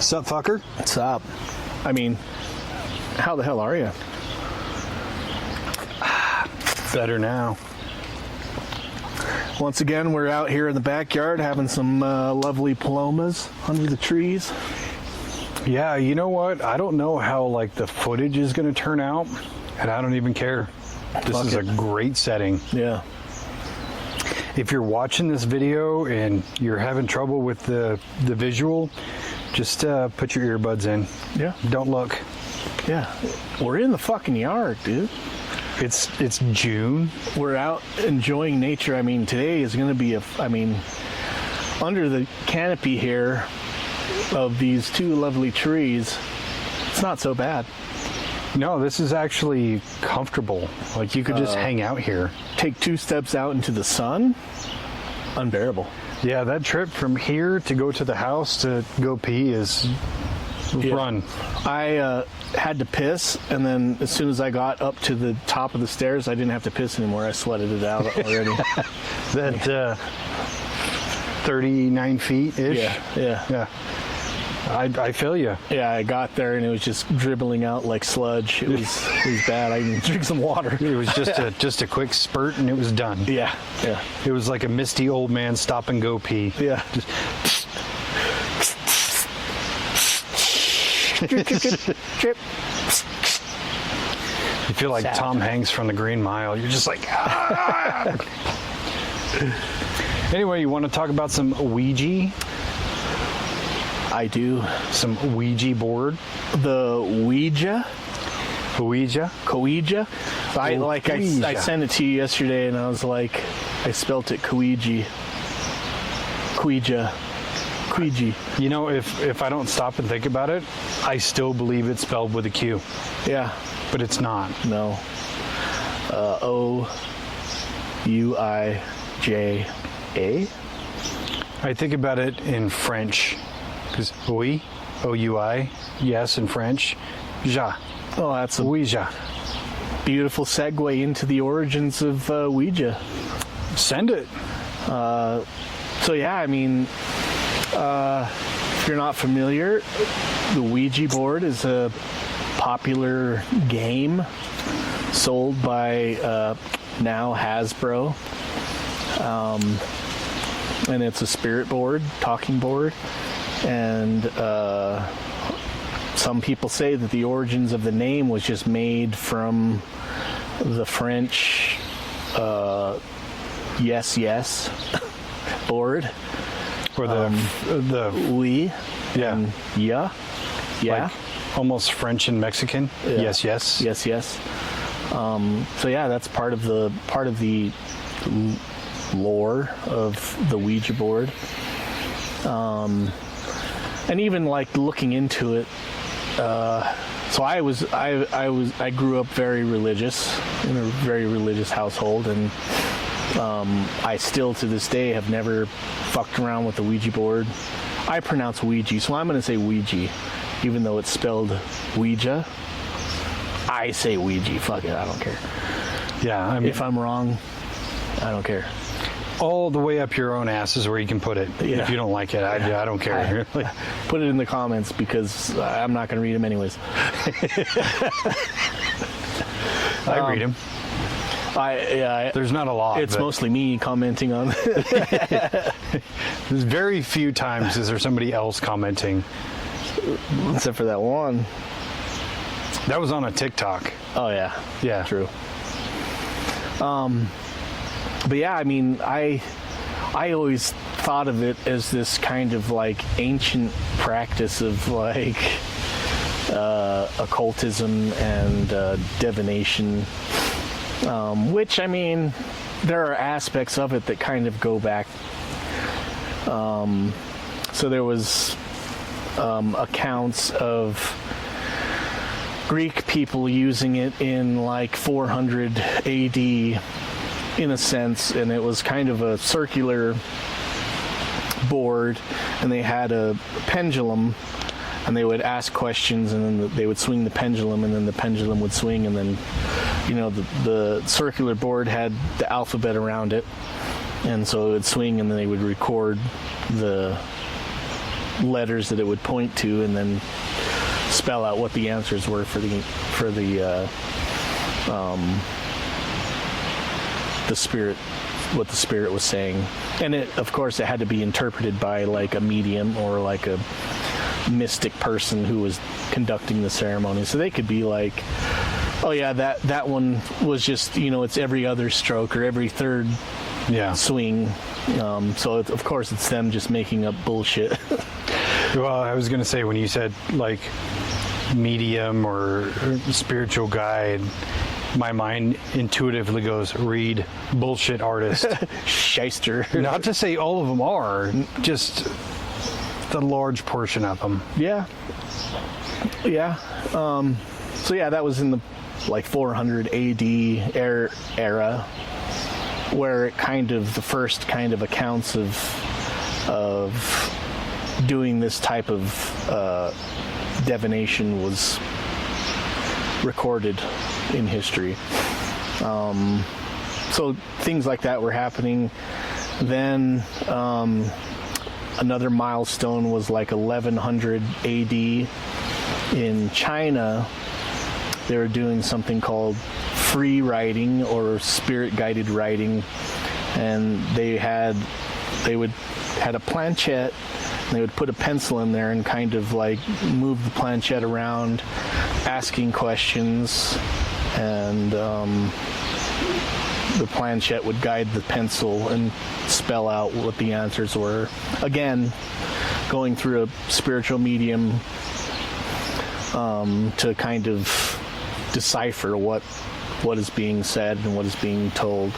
Sup, fucker? What's up? I mean, how the hell are you? Better now. Once again, we're out here in the backyard having some lovely palomas under the trees. Yeah, you know what? I don't know how the footage is going to turn out, and I don't even care. This is a great setting. Yeah. If you're watching this video and you're having trouble with the visual, just put your earbuds in. Yeah. Don't look. Yeah. We're in the fucking yard, dude. It's June. We're out enjoying nature. I mean, today is going to be under the canopy here of these two lovely trees, it's not so bad. No, this is actually comfortable. You could just hang out here. Take 2 steps out into the sun, unbearable. Yeah, that trip from here to go to the house to go pee is run. I had to piss, and then as soon as I got up to the top of the stairs, I didn't have to piss anymore. I sweated it out already. That 39 feet-ish? Yeah. I feel you. Yeah, I got there, and it was just dribbling out like sludge. It was bad. I didn't drink some water. It was just a quick spurt, and it was done. Yeah. It was like a misty old man stop and go pee. Yeah. Trip. You feel like Tom Hanks from The Green Mile. You're just like, ah! Anyway, you want to talk about some Ouija? I do. Some Ouija board? The Ouija? Ouija? Ouija? I sent it to you yesterday, and I was like, I spelt it Ouija. Ouija. Ouija. You know, if I don't stop and think about it, I still believe it's spelled with a Q. Yeah. But it's not. No. O-U-I-J-A? I think about it in French. Because oui, O-U-I, yes in French. Ja. Oh, that's a Ouija. beautiful segue into the origins of Ouija. Send it. So yeah, I mean, if you're not familiar, the Ouija board is a popular game sold by now Hasbro, and it's a spirit board, talking board, and some people say that the origins of the name was just made from the French yes board, Or the oui, yeah, and yeah. Like almost French and Mexican. Yeah. Yes. So yeah, that's part of the lore of the Ouija board. And even looking into it, so I grew up very religious, in a very religious household, and I still to this day have never fucked around with the Ouija board. I pronounce Ouija, so I'm going to say Ouija, even though it's spelled Ouija. I say Ouija. Fuck it, I don't care. Yeah, I mean, if I'm wrong, I don't care. All the way up your own ass is where you can put it. Yeah. If you don't like it, I don't care. Put it in the comments, because I'm not going to read them anyways. I read them. There's not a lot. It's mostly me commenting on. There's very few times is there somebody else commenting. Except for that one. That was on a TikTok. Oh yeah. Yeah. True. But yeah, I mean, I always thought of it as this kind of ancient practice of occultism and divination, which, I mean, there are aspects of it that kind of go back. So there was accounts of Greek people using it in 400 AD, in a sense, and it was kind of a circular board, and they had a pendulum, and they would ask questions, and then they would swing the pendulum, and then the pendulum would swing, and then, the circular board had the alphabet around it, and so it would swing, and then they would record the letters that it would point to, and then spell out what the answers were for the spirit, what the spirit was saying. And of course, it had to be interpreted by like a medium or like a mystic person who was conducting the ceremony. So they could be like, oh yeah, that one was just, it's every other stroke or every third swing. So of course it's them just making up bullshit. Well, I was going to say, when you said like medium or spiritual guide, my mind intuitively goes, read bullshit artist. Shyster. Not to say all of them are, just the large portion of them. Yeah. So yeah, that was in the like 400 AD era, where it the first kind of accounts of doing this type of divination was recorded in history. So things like that were happening. Then another milestone was like 1100 AD in China. They were doing something called free writing or spirit guided writing, and they had a planchette. They would put a pencil in there and kind of like move the planchette around, asking questions, and the planchette would guide the pencil and spell out what the answers were. Again, going through a spiritual medium to kind of decipher what is being said and what is being told.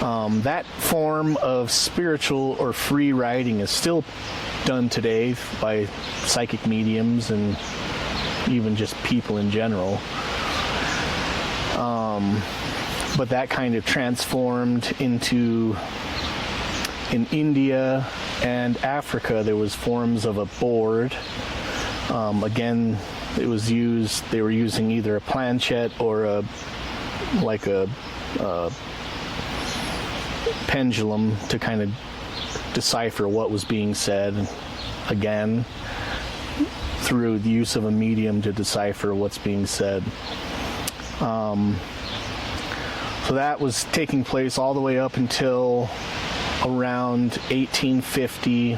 That form of spiritual or free writing is still done today by psychic mediums and even just people in general. But that kind of transformed into, in India and Africa, there was forms of a board. Again, it was used, they were using either a planchette or a pendulum to kind of decipher what was being said, again through the use of a medium to decipher what's being said. So that was taking place all the way up until around 1850,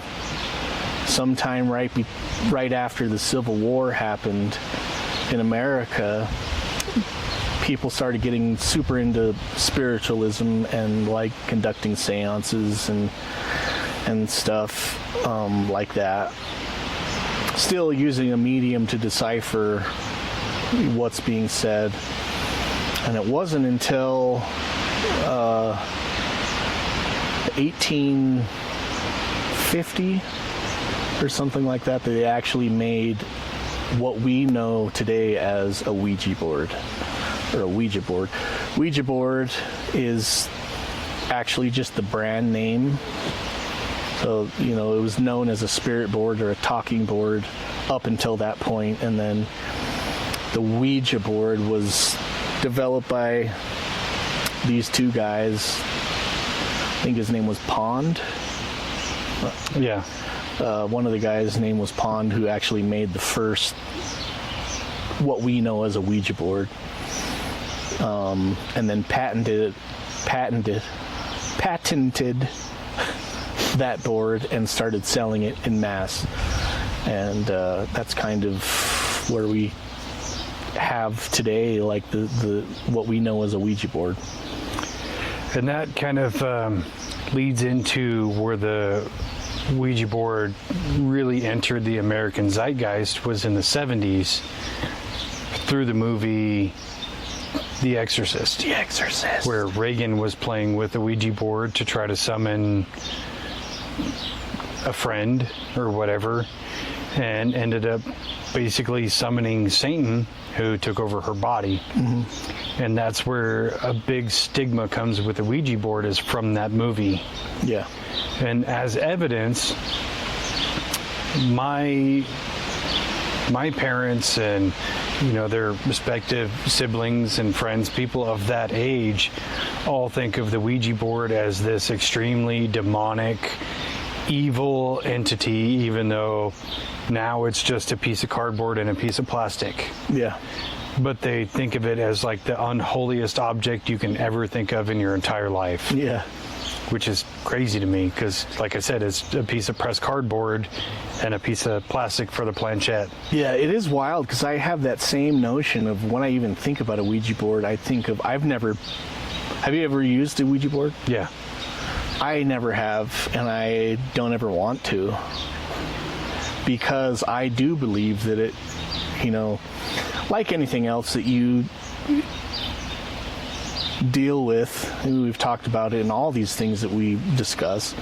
sometime right after the Civil War happened in America. People started getting super into spiritualism and like conducting seances and stuff like that. Still using a medium to decipher what's being said. And it wasn't until 1850 or something like that they actually made what we know today as a Ouija board. Or a Ouija board. Ouija board is actually just the brand name. So, it was known as a spirit board or a talking board up until that point. And then the Ouija board was developed by these two guys. I think his name was Pond. Yeah. One of the guys' name was Pond, who actually made the first, what we know as a Ouija board. And then patented that board and started selling it in mass. And that's kind of where we have today, like the what we know as a Ouija board. And that kind of leads into where the Ouija board really entered the American zeitgeist, was in the 70s through the movie The Exorcist. The Exorcist. Where Reagan was playing with the Ouija board to try to summon a friend or whatever, and ended up basically summoning Satan, who took over her body. Mm-hmm. And that's where a big stigma comes with the Ouija board, is from that movie. Yeah. And as evidence, my parents and their respective siblings and friends, people of that age, all think of the Ouija board as this extremely demonic, evil entity, even though now it's just a piece of cardboard and a piece of plastic. Yeah. But they think of it as like the unholiest object you can ever think of in your entire life. Yeah. Which is crazy to me because, like I said, it's a piece of pressed cardboard and a piece of plastic for the planchette. Yeah, it is wild because I have that same notion of when I even think about a Ouija board, I think of, have you ever used a Ouija board? Yeah. I never have, and I don't ever want to, because I do believe that it, like anything else that you deal with, and we've talked about it in all these things that we discuss,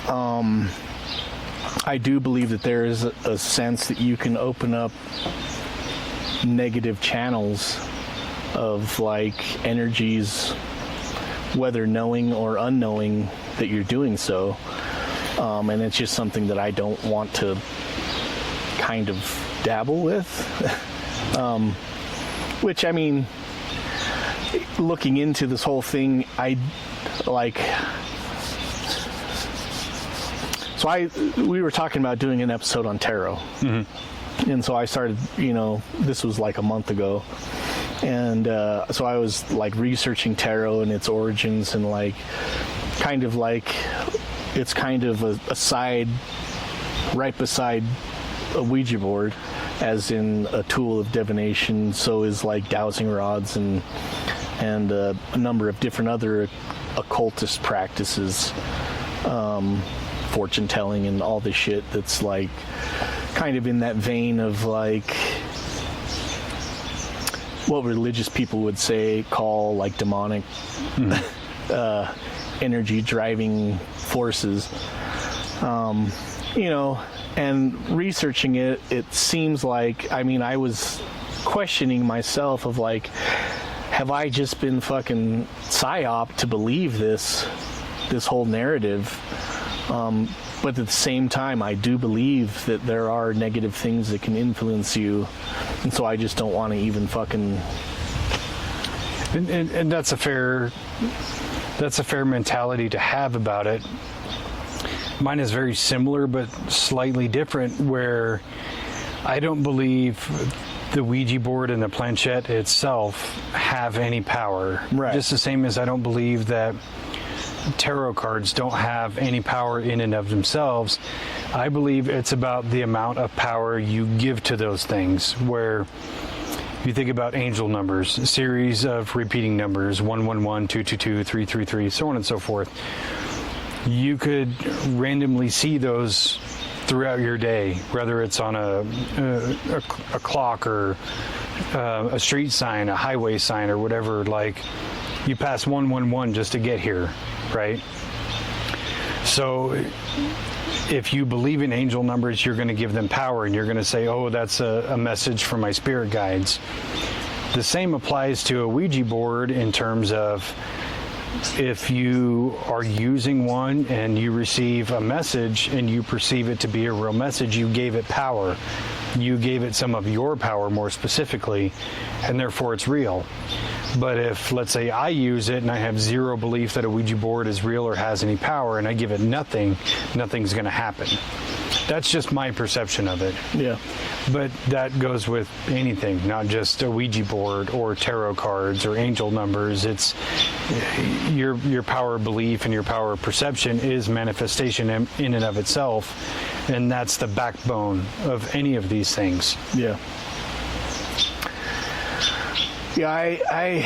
I do believe that there is a sense that you can open up negative channels of like energies, whether knowing or unknowing that you're doing so, and it's just something that I don't want to kind of dabble with. Which, I mean, looking into this whole thing, we were talking about doing an episode on tarot. Mm-hmm. And so I started, this was like a month ago. And so I was like researching tarot and its origins, and like kind of like it's kind of a side right beside a Ouija board, as in a tool of divination. So is like dowsing rods and a number of different other occultist practices, fortune telling and all this shit that's like kind of in that vein of like what religious people would call like demonic energy driving forces. And researching it, it seems like, I was questioning myself of like, have I just been fucking psyop to believe this whole narrative? But at the same time, I do believe that there are negative things that can influence you, and so I just don't want to even fucking. And that's a fair mentality to have about it. Mine is very similar but slightly different, where I don't believe the Ouija board and the planchette itself have any power. Right. Just the same as I don't believe that tarot cards don't have any power in and of themselves. I believe it's about the amount of power you give to those things, where you think about angel numbers, a series of repeating numbers, 111, 222, 333, so on and so forth. You could randomly see those throughout your day, whether it's on a clock or a street sign, a highway sign, or whatever. Like, you pass 111 just to get here, right? So if you believe in angel numbers, you're going to give them power, and you're going to say, oh, that's a message from my spirit guides. The same applies to a Ouija board in terms of, if you are using one and you receive a message and you perceive it to be a real message, you gave it power. You gave it some of your power more specifically, and therefore it's real. But if, let's say, I use it and I have zero belief that a Ouija board is real or has any power, and I give it nothing's going to happen. That's just my perception of it. Yeah. But that goes with anything, not just a Ouija board or tarot cards or angel numbers. It's your power of belief and your power of perception is manifestation in and of itself, and that's the backbone of any of these things. Yeah. Yeah, I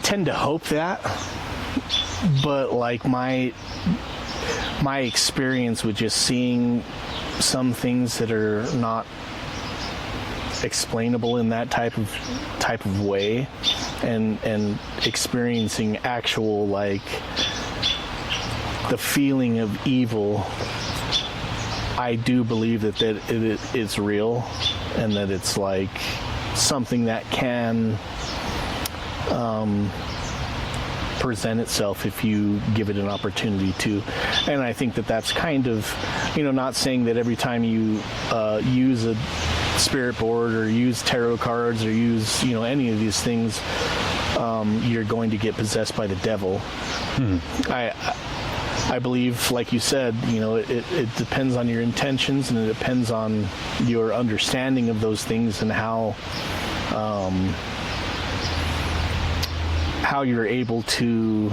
tend to hope that, but like my experience with just seeing some things that are not explainable in that type of way, and experiencing actual, like, the feeling of evil, I do believe that it is real, and that it's like something that can present itself if you give it an opportunity to. And I think that that's kind of, not saying that every time you use a spirit board or use tarot cards or use any of these things you're going to get possessed by the devil. I believe, like you said, it depends on your intentions, and it depends on your understanding of those things and how you're able to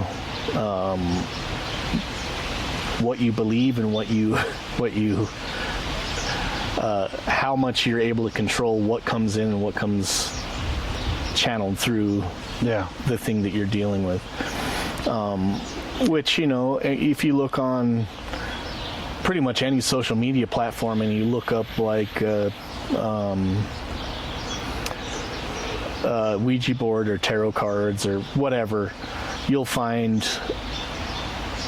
what you believe and what you how much you're able to control what comes in and what comes channeled through the thing that you're dealing with. Which, if you look on pretty much any social media platform and you look up like Ouija board or tarot cards or whatever, you'll find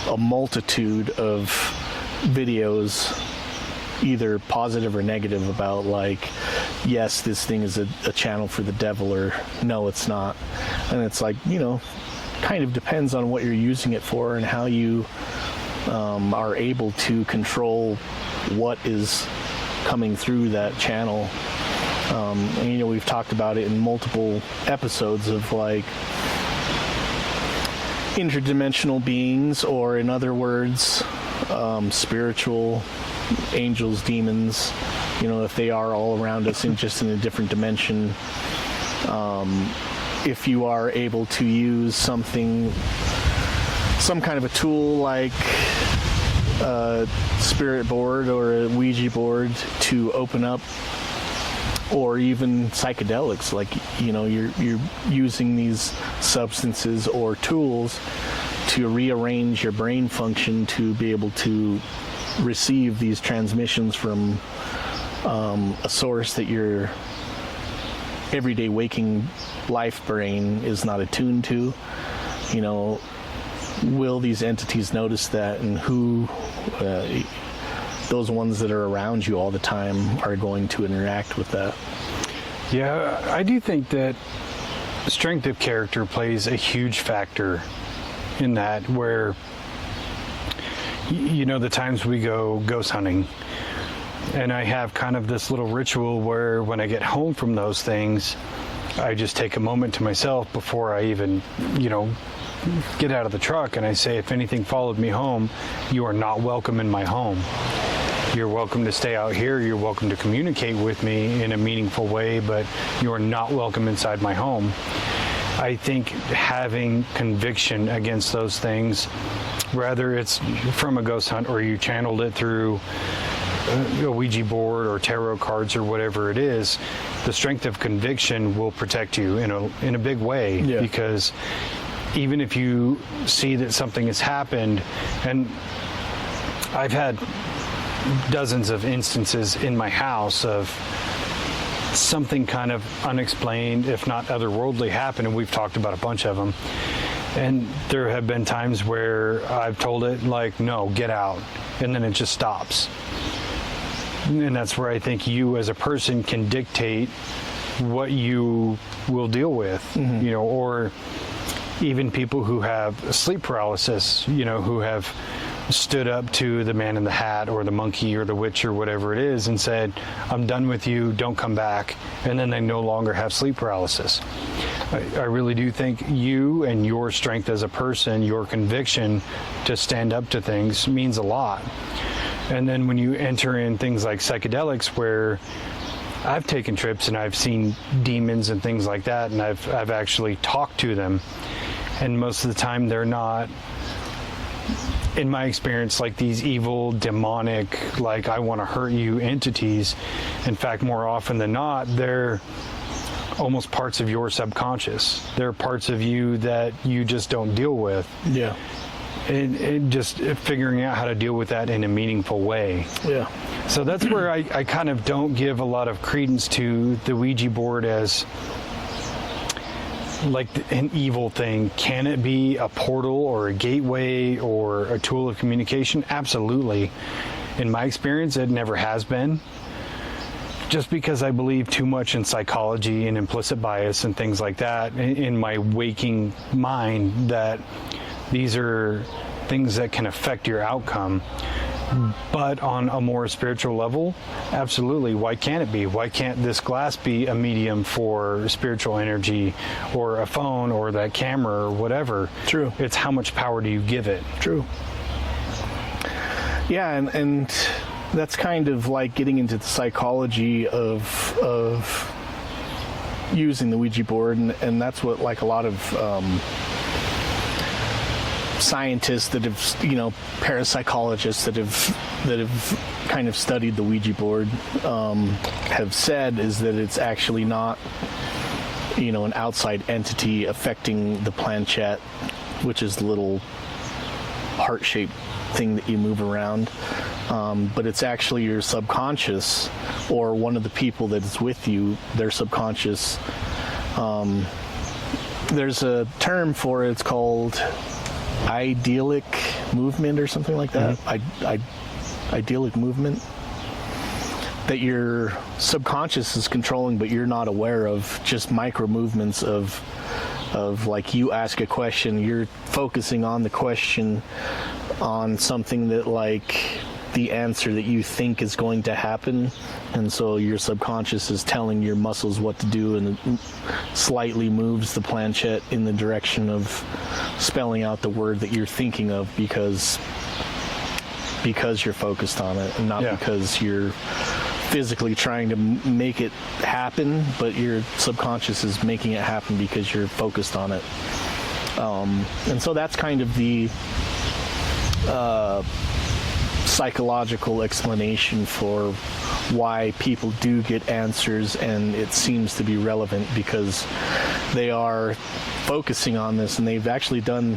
a multitude of videos, either positive or negative, about like, yes, this thing is a channel for the devil, or no, it's not. And it's like, kind of depends on what you're using it for and how you are able to control what is coming through that channel. And we've talked about it in multiple episodes of like interdimensional beings, or in other words, spiritual angels, demons, if they are all around us in just in a different dimension. If you are able to use some kind of a tool like a spirit board or a Ouija board to open up, or even psychedelics, like you're using these substances or tools to rearrange your brain function to be able to receive these transmissions from a source that your everyday waking life brain is not attuned to. Will these entities notice that, and who those ones that are around you all the time are going to interact with that? Yeah, I do think that strength of character plays a huge factor in that, where the times we go ghost hunting, and I have kind of this little ritual where when I get home from those things, I just take a moment to myself before I even, get out of the truck, and I say, if anything followed me home, you are not welcome in my home. You're welcome to stay out here. You're welcome to communicate with me in a meaningful way, but you are not welcome inside my home. I think having conviction against those things, whether it's from a ghost hunt or you channeled it through a Ouija board or tarot cards or whatever it is, the strength of conviction will protect you in a big way. Yeah. Because even if you see that something has happened, and I've had dozens of instances in my house of something kind of unexplained, if not otherworldly, happen, and we've talked about a bunch of them. And there have been times where I've told it, like, no, get out, and then it just stops. And that's where I think you as a person can dictate what you will deal with, or even people who have sleep paralysis, who have stood up to the man in the hat or the monkey or the witch or whatever it is and said, I'm done with you, don't come back, and then they no longer have sleep paralysis. I really do think you and your strength as a person, your conviction to stand up to things means a lot. And then when you enter in things like psychedelics, where I've taken trips and I've seen demons and things like that, and I've actually talked to them, and most of the time they're not, in my experience, like these evil, demonic, like I want to hurt you entities. In fact, more often than not, they're almost parts of your subconscious. They're parts of you that you just don't deal with. Yeah. And just figuring out how to deal with that in a meaningful way. Yeah. So that's where I kind of don't give a lot of credence to the Ouija board as like an evil thing. Can it be a portal or a gateway or a tool of communication? Absolutely. In my experience, it never has been. Just because I believe too much in psychology and implicit bias and things like that in my waking mind, that these are things that can affect your outcome. But on a more spiritual level, absolutely. Why can't it be? Why can't this glass be a medium for spiritual energy, or a phone, or that camera, or whatever? True. It's how much power do you give it? True. Yeah, and that's kind of like getting into the psychology of using the Ouija board, and that's what like a lot of scientists that have, parapsychologists that have kind of studied the Ouija board have said, is that it's actually not, an outside entity affecting the planchette, which is the little heart-shaped thing that you move around, but it's actually your subconscious, or one of the people that is with you, their subconscious. There's a term for it. It's called idyllic movement or something like that. Idyllic movement that your subconscious is controlling, but you're not aware of. Just micro movements of like, you ask a question, you're focusing on the question, on something that, like, the answer that you think is going to happen, and so your subconscious is telling your muscles what to do, and it slightly moves the planchette in the direction of spelling out the word that you're thinking of, because you're focused on it, and not because you're physically trying to make it happen, but your subconscious is making it happen because you're focused on it. And so that's kind of the psychological explanation for why people do get answers, and it seems to be relevant because they are focusing on this, and they've actually done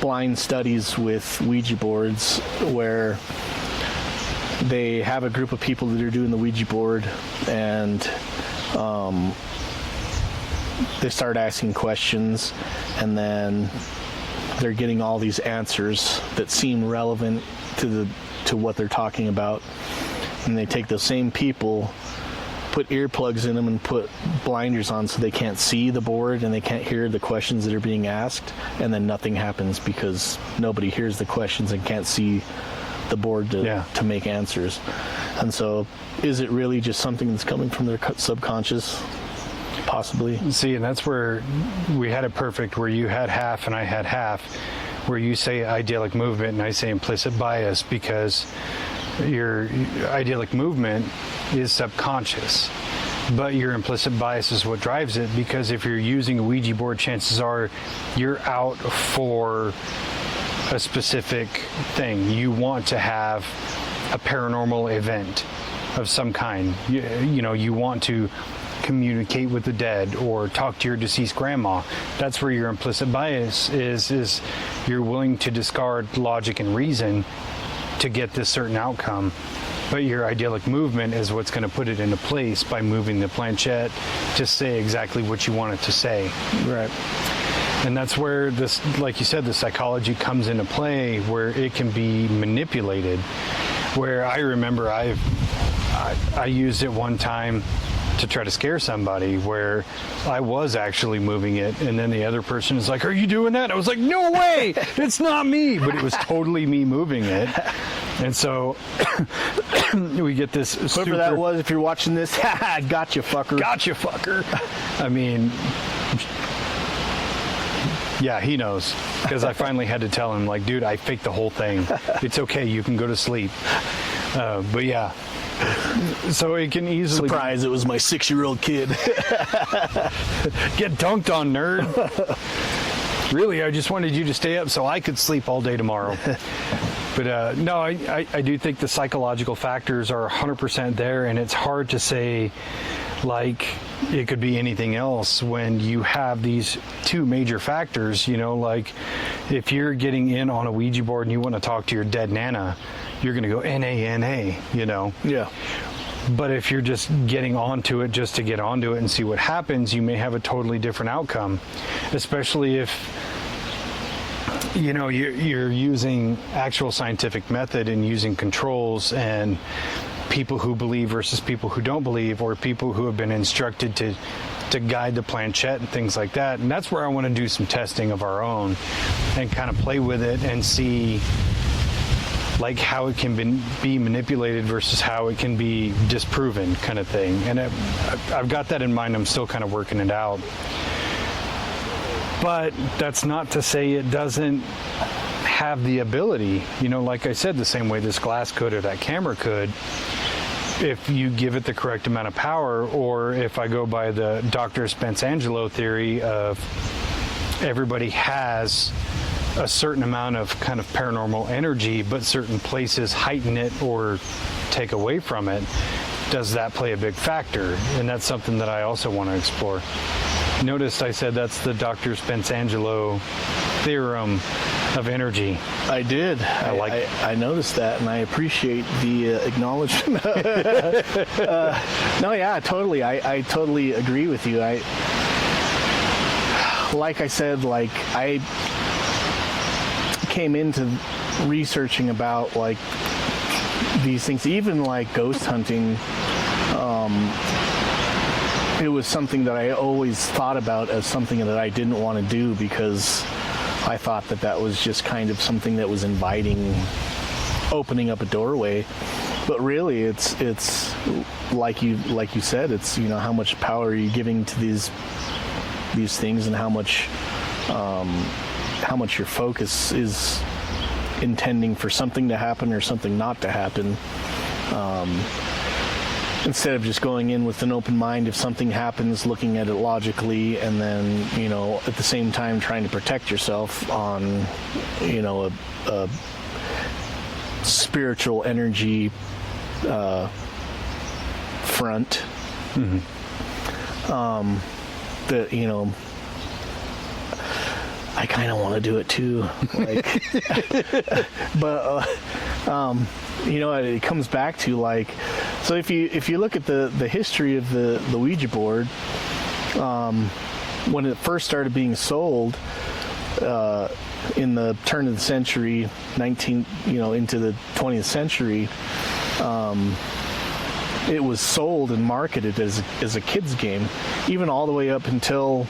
blind studies with Ouija boards where they have a group of people that are doing the Ouija board, and they start asking questions, and then they're getting all these answers that seem relevant to what they're talking about, and they take those same people, put earplugs in them, and put blinders on so they can't see the board and they can't hear the questions that are being asked, and then nothing happens because nobody hears the questions and can't see the board to make answers. And so, is it really just something that's coming from their subconscious? Possibly. See, and that's where we had it perfect, where you had half and I had half, where you say idyllic movement and I say implicit bias, because your idyllic movement is subconscious, but your implicit bias is what drives it, because if you're using a Ouija board, chances are you're out for a specific thing. You want to have a paranormal event of some kind. You want to communicate with the dead or talk to your deceased grandma. That's where your implicit bias is you're willing to discard logic and reason to get this certain outcome. But your idyllic movement is what's going to put it into place by moving the planchette to say exactly what you want it to say. Right. And that's where this, like you said, the psychology comes into play, where it can be manipulated. Where I remember I used it one time to try to scare somebody, where I was actually moving it, and then the other person is like, "Are you doing that?" I was like, "No way, it's not me," but it was totally me moving it. And so we get this. Whoever that was, if you're watching this, gotcha, fucker. Gotcha, fucker. I mean, yeah, he knows, because I finally had to tell him, like, dude, I faked the whole thing. It's okay, you can go to sleep. But yeah. So it can easily... Surprise, it was my 6-year-old kid. Get dunked on, nerd. Really, I just wanted you to stay up so I could sleep all day tomorrow. But no, I do think the psychological factors are 100% there, and it's hard to say, like, it could be anything else when you have these two major factors. Like, if you're getting in on a Ouija board and you want to talk to your dead Nana, you're going to go N-A-N-A, Yeah. But if you're just getting onto it just to get onto it and see what happens, you may have a totally different outcome, especially if you're using actual scientific method and using controls, and people who believe versus people who don't believe, or people who have been instructed to guide the planchette and things like that. And that's where I want to do some testing of our own and kind of play with it and see like how it can be manipulated versus how it can be disproven, kind of thing. And I've got that in mind. I'm still kind of working it out. But that's not to say it doesn't have the ability, like I said, the same way this glass could or that camera could, if you give it the correct amount of power, or if I go by the Dr. Spence-Angelo theory of everybody has a certain amount of kind of paranormal energy, but certain places heighten it or take away from it. Does that play a big factor? And that's something that I also want to explore. Notice I said that's the Dr. Spence-Angelo theorem of energy. I did. I noticed that, and I appreciate the acknowledgement. No, yeah, totally. I totally agree with you. Like I said, I came into researching about these things, even ghost hunting. It was something that I always thought about as something that I didn't want to do, because I thought that was just kind of something that was inviting, opening up a doorway. But really, it's like you said, it's how much power are you giving to these things, and how much your focus is intending for something to happen or something not to happen. Instead of just going in with an open mind, if something happens, looking at it logically, and then, at the same time trying to protect yourself on, a spiritual energy front. Mm-hmm. I kind of want to do it too, but it comes back to so if you look at the history of the Ouija board, when it first started being sold in the turn of the century, into the 20th century, it was sold and marketed as a kid's game, even all the way up until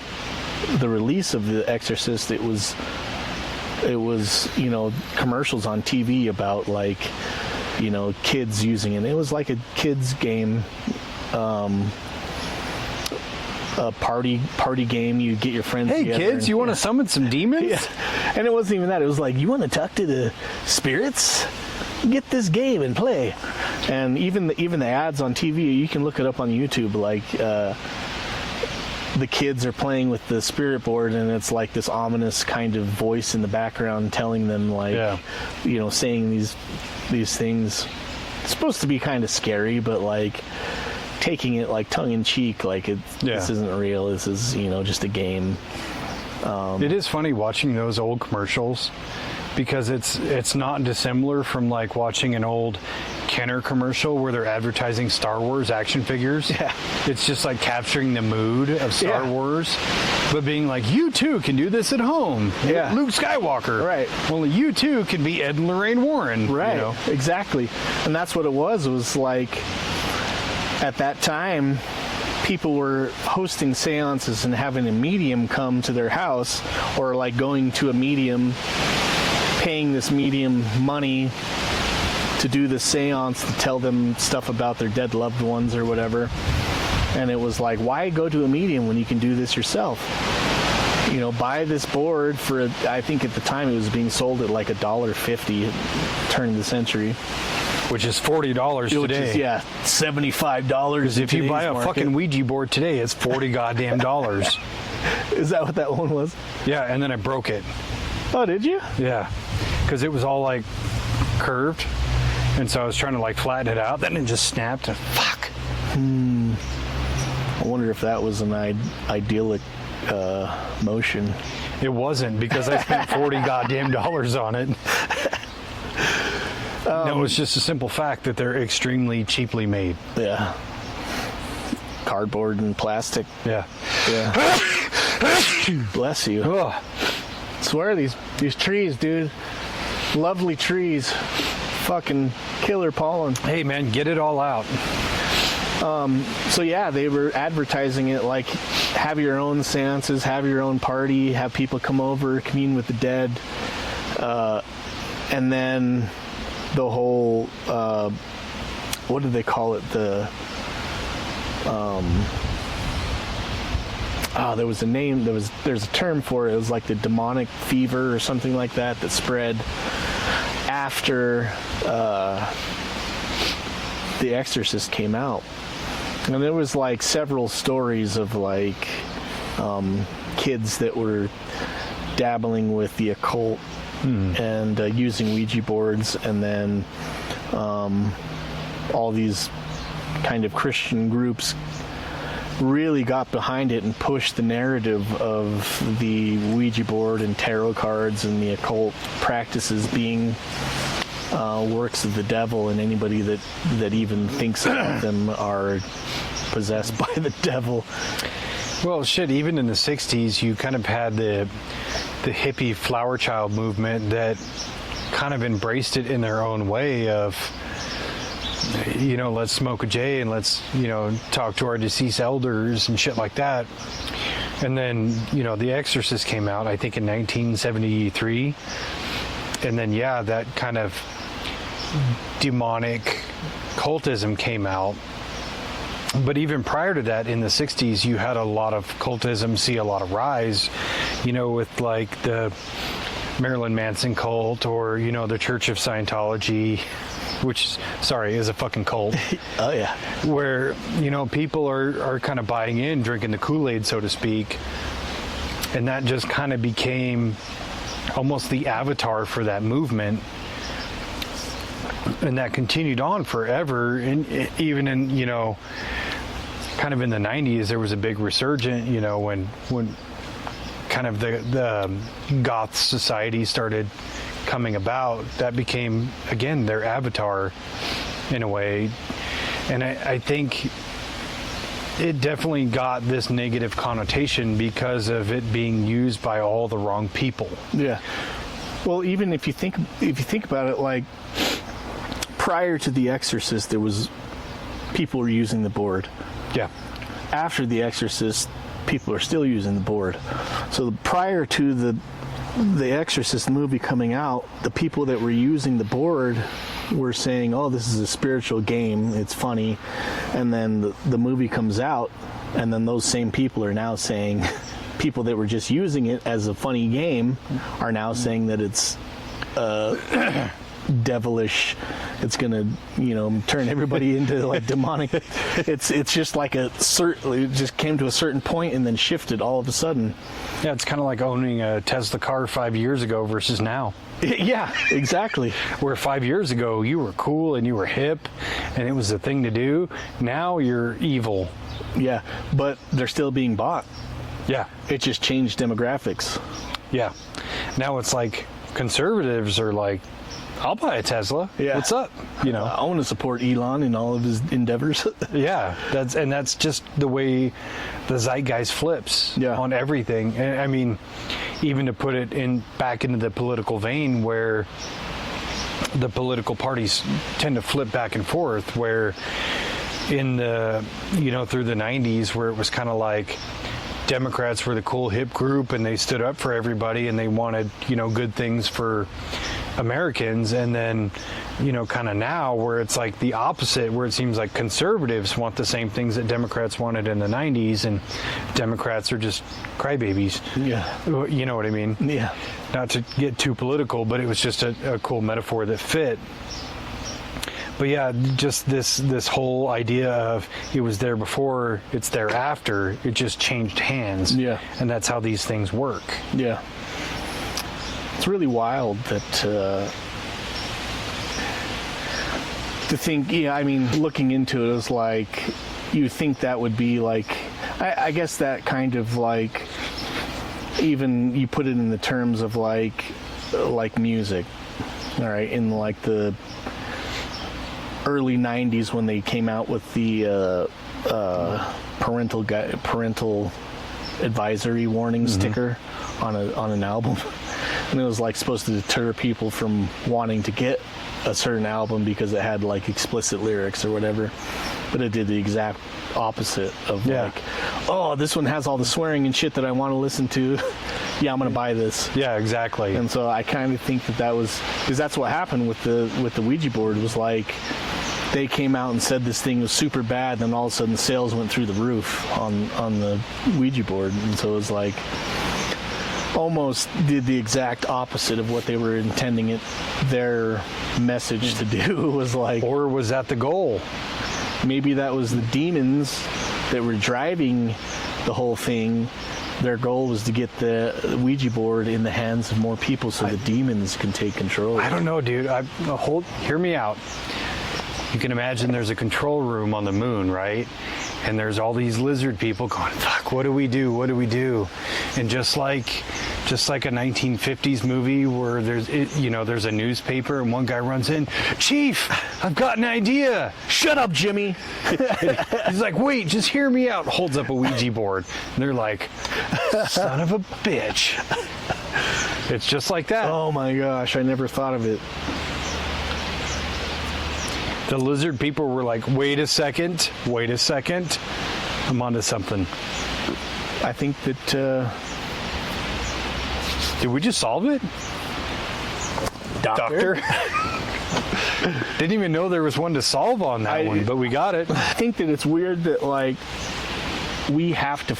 the release of The Exorcist. It was commercials on TV about kids using it. It was like a kids game, a party game. You get your friends together. Hey kids, you want to summon some demons? Yeah. And it wasn't even that. It was you want to talk to the spirits? Get this game and play. And even the ads on TV, you can look it up on YouTube, the kids are playing with the spirit board, and it's this ominous kind of voice in the background telling them saying these things. It's supposed to be kind of scary, but taking it tongue in cheek, this isn't real. This is just a game. It is funny watching those old commercials, because it's not dissimilar from watching an old Kenner commercial where they're advertising Star Wars action figures. Yeah. It's just capturing the mood of Star Wars, but being you too can do this at home. Yeah. Luke Skywalker. Right. Only you too can be Ed and Lorraine Warren. Right. Exactly. And that's what it was. It was at that time, people were hosting seances and having a medium come to their house, or going to a medium, paying this medium money to do the seance, to tell them stuff about their dead loved ones or whatever. And it was why go to a medium when you can do this yourself? Buy this board for, I think at the time it was being sold at $1.50 turn of the century. Which is $40 today. Which is, $75. Because if you buy a fucking Ouija board today, it's $40 goddamn dollars. Is that what that one was? Yeah, and then I broke it. Oh, did you? Yeah, because it was all curved, and so I was trying to flatten it out. Then it just snapped. And fuck. I wonder if that was an idyllic motion. It wasn't, because I spent $40 goddamn dollars on it. No, it's just a simple fact that they're extremely cheaply made. Yeah. Cardboard and plastic. Yeah. Yeah. Bless you. Ugh. I swear these trees, dude. Lovely trees. Fucking killer pollen. Hey man, get it all out. So yeah, they were advertising it have your own seances, have your own party, have people come over, commune with the dead, and then the whole what do they call it, there was a name, there's a term for it. It was like the demonic fever or something like that spread after The Exorcist came out. And there was like several stories of like kids that were dabbling with the occult and using Ouija boards, and then all these kind of Christian groups really got behind it and pushed the narrative of the Ouija board and tarot cards and the occult practices being works of the devil, and anybody that even thinks about them are possessed by the devil. Well, shit, even in the 60s, you kind of had the hippie flower child movement that kind of embraced it in their own way of, let's smoke a J and let's, talk to our deceased elders and shit like that. And then, The Exorcist came out, I think, in 1973. And then, that kind of demonic cultism came out. But even prior to that, in the 60s, you had a lot of cultism see a lot of rise, with like the Marilyn Manson cult, or, the Church of Scientology, which, is a fucking cult. Oh, yeah. Where, people are kind of buying in, drinking the Kool-Aid, so to speak. And that just kind of became almost the avatar for that movement. And that continued on forever. And even in, kind of in the 90s, there was a big resurgence, when kind of the goth society started coming about. That became, again, their avatar in a way. And I think it definitely got this negative connotation because of it being used by all the wrong people. Yeah. Well, even if you think about it, like prior to The Exorcist, people were using the board. Yeah. After The Exorcist, people are still using the board. So prior to the Exorcist movie coming out, the people that were using the board were saying, oh, this is a spiritual game, it's funny. And then the movie comes out, and then those same people are now saying, people that were just using it as a funny game are now saying that it's devilish, it's gonna turn everybody into like demonic. It's just like it just came to a certain point and then shifted all of a sudden. Yeah, it's kind of like owning a Tesla car 5 years ago versus now. Yeah, exactly. Where 5 years ago you were cool and you were hip and it was the thing to do. Now you're evil. Yeah, but they're still being bought. Yeah. It just changed demographics. Yeah. Now it's like conservatives are like, I'll buy a Tesla. Yeah. What's up? I want to support Elon in all of his endeavors. Yeah, that's just the way the zeitgeist flips on everything. And I mean, even to put it back into the political vein, where the political parties tend to flip back and forth, where in the through the 90s, where it was kind of like Democrats were the cool hip group and they stood up for everybody and they wanted good things for Americans, and then kind of now where it's like the opposite, where it seems like conservatives want the same things that Democrats wanted in the 90s, and Democrats are just crybabies. Yeah. You know what I mean? Yeah. Not to get too political, but it was just a cool metaphor that fit. But yeah, just this whole idea of it was there before, it's there after, it just changed hands. Yeah. And that's how these things work. Yeah. It's really wild that to think, looking into it, is like, you think that would be like, I guess that kind of like, even you put it in the terms of like music, all right, in like the early 90s when they came out with the parental advisory warning sticker on an album. And it was like supposed to deter people from wanting to get a certain album because it had like explicit lyrics or whatever. But it did the exact opposite of like, oh, this one has all the swearing and shit that I want to listen to. yeah, I'm going to buy this. Yeah, exactly. And so I kind of think that was, because that's what happened with the Ouija board. It was like they came out and said this thing was super bad, then all of a sudden sales went through the roof on the Ouija board. And so it was like almost did the exact opposite of what they were intending it, their message to do. Was like, or was that the goal? Maybe that was the demons that were driving the whole thing. Their goal was to get the Ouija board in the hands of more people so the demons can take control. I don't know, dude. Hear me out. You can imagine there's a control room on the moon, right? And there's all these lizard people going, fuck, what do we do? What do we do? And just like a 1950s movie where there's a newspaper and one guy runs in, Chief, I've got an idea. Shut up, Jimmy. He's like, wait, just hear me out. Holds up a Ouija board. And they're like, son of a bitch. It's just like that. Oh my gosh, I never thought of it. The lizard people were like, wait a second, I'm onto something. I think that... Did we just solve it? Doctor? Didn't even know there was one to solve on that one, but we got it. I think that it's weird that, like, we have to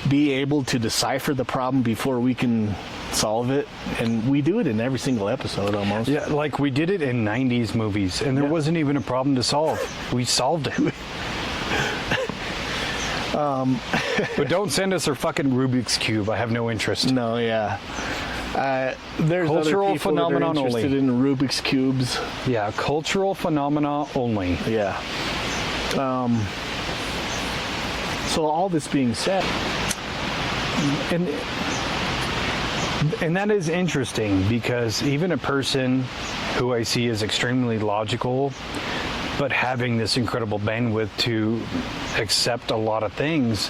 be able to decipher the problem before we can solve it, and we do it in every single episode almost. Yeah, like we did it in 90s movies, and there wasn't even a problem to solve. We solved it. But don't send us our fucking Rubik's Cube. I have no interest. No, yeah. There's cultural other people phenomenon that are interested in Rubik's Cubes. Yeah, cultural phenomena only. Yeah. So all this being said, and that is interesting, because even a person who I see as extremely logical, but having this incredible bandwidth to accept a lot of things,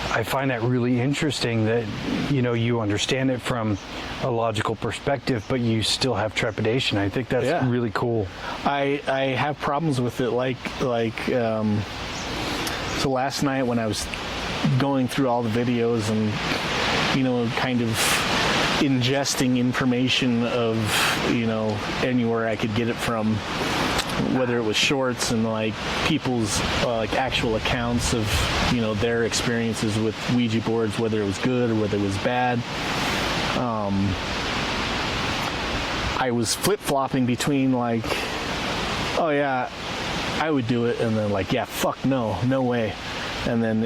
I find that really interesting that, you understand it from a logical perspective, but you still have trepidation. I think that's really cool. I have problems with it, so last night when I was going through all the videos and, kind of ingesting information of, anywhere I could get it from, whether it was shorts and like people's actual accounts of, their experiences with Ouija boards, whether it was good or whether it was bad. I was flip-flopping between like, oh yeah, I would do it, and then like, yeah, fuck no way. And then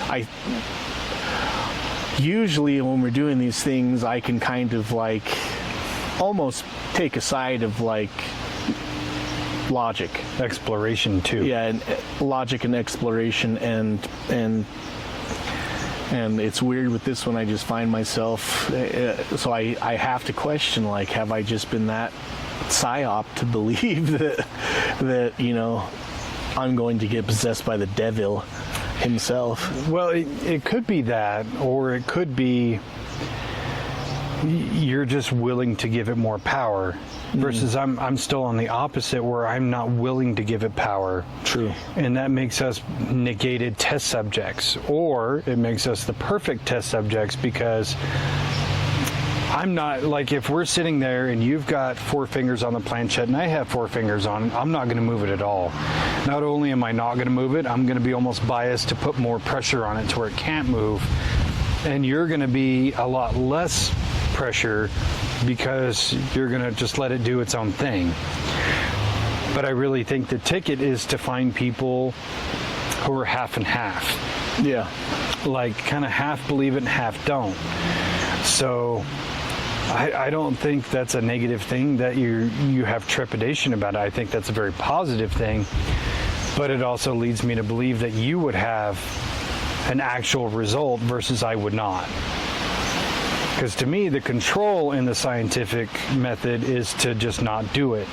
I usually when we're doing these things, I can kind of like almost take a side of like logic, exploration too. Yeah, and logic and exploration, and it's weird with this one. I just find myself, so I have to question, like, have I just been that psyop to believe that I'm going to get possessed by the devil himself? Well, it could be that, or it could be you're just willing to give it more power. Versus I'm still on the opposite, where I'm not willing to give it power. True. And that makes us negated test subjects, or it makes us the perfect test subjects, because I'm not, like, if we're sitting there and you've got 4 fingers on the planchette and I have 4 fingers on it, I'm not going to move it at all. Not only am I not going to move it, I'm going to be almost biased to put more pressure on it to where it can't move. And you're going to be a lot less pressure, because you're going to just let it do its own thing. But I really think the ticket is to find people who are half and half. Yeah. Like, kind of half believe it and half don't. So I don't think that's a negative thing that you have trepidation about it. I think that's a very positive thing. But it also leads me to believe that you would have an actual result versus I would not. Because to me, the control in the scientific method is to just not do it.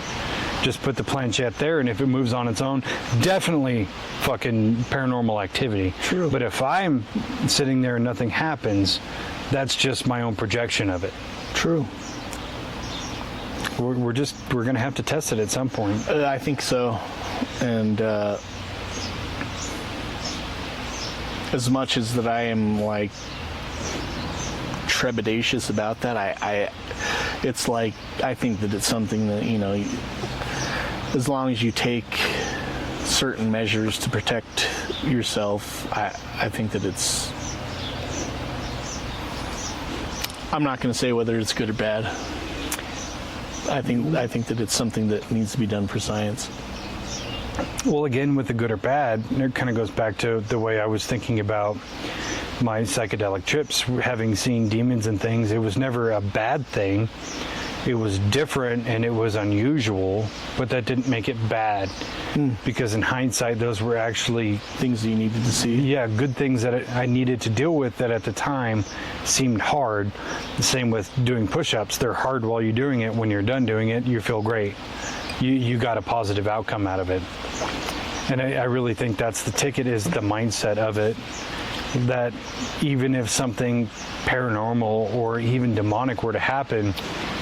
Just put the planchette there, and if it moves on its own, definitely fucking paranormal activity. True. But if I'm sitting there and nothing happens, that's just my own projection of it. True. We're going to have to test it at some point. I think so. And as much as that I am like trepidatious about that. It's like, I think that it's something that, as long as you take certain measures to protect yourself, I think that it's, I'm not going to say whether it's good or bad. I think that it's something that needs to be done for science. Well, again, with the good or bad, it kind of goes back to the way I was thinking about my psychedelic trips. Having seen demons and things, it was never a bad thing. It was different and it was unusual, but that didn't make it bad. Because in hindsight, those were actually things that you needed to see. Yeah, good things that I needed to deal with that at the time seemed hard. The same with doing push-ups. They're hard while you're doing it. When you're done doing it, you feel great. You got a positive outcome out of it. And I really think that's the ticket, is the mindset of it. That even if something paranormal or even demonic were to happen,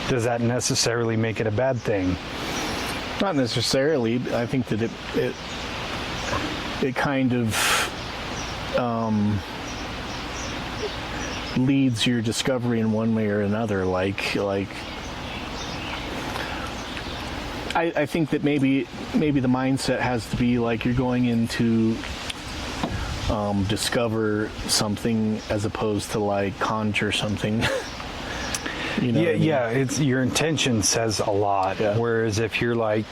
does that necessarily make it a bad thing? Not necessarily. I think that it kind of leads your discovery in one way or another. Like I think that maybe the mindset has to be like you're going into discover something as opposed to like conjure something. You know what I mean? Yeah, it's your intention says a lot. Yeah. Whereas if you're like,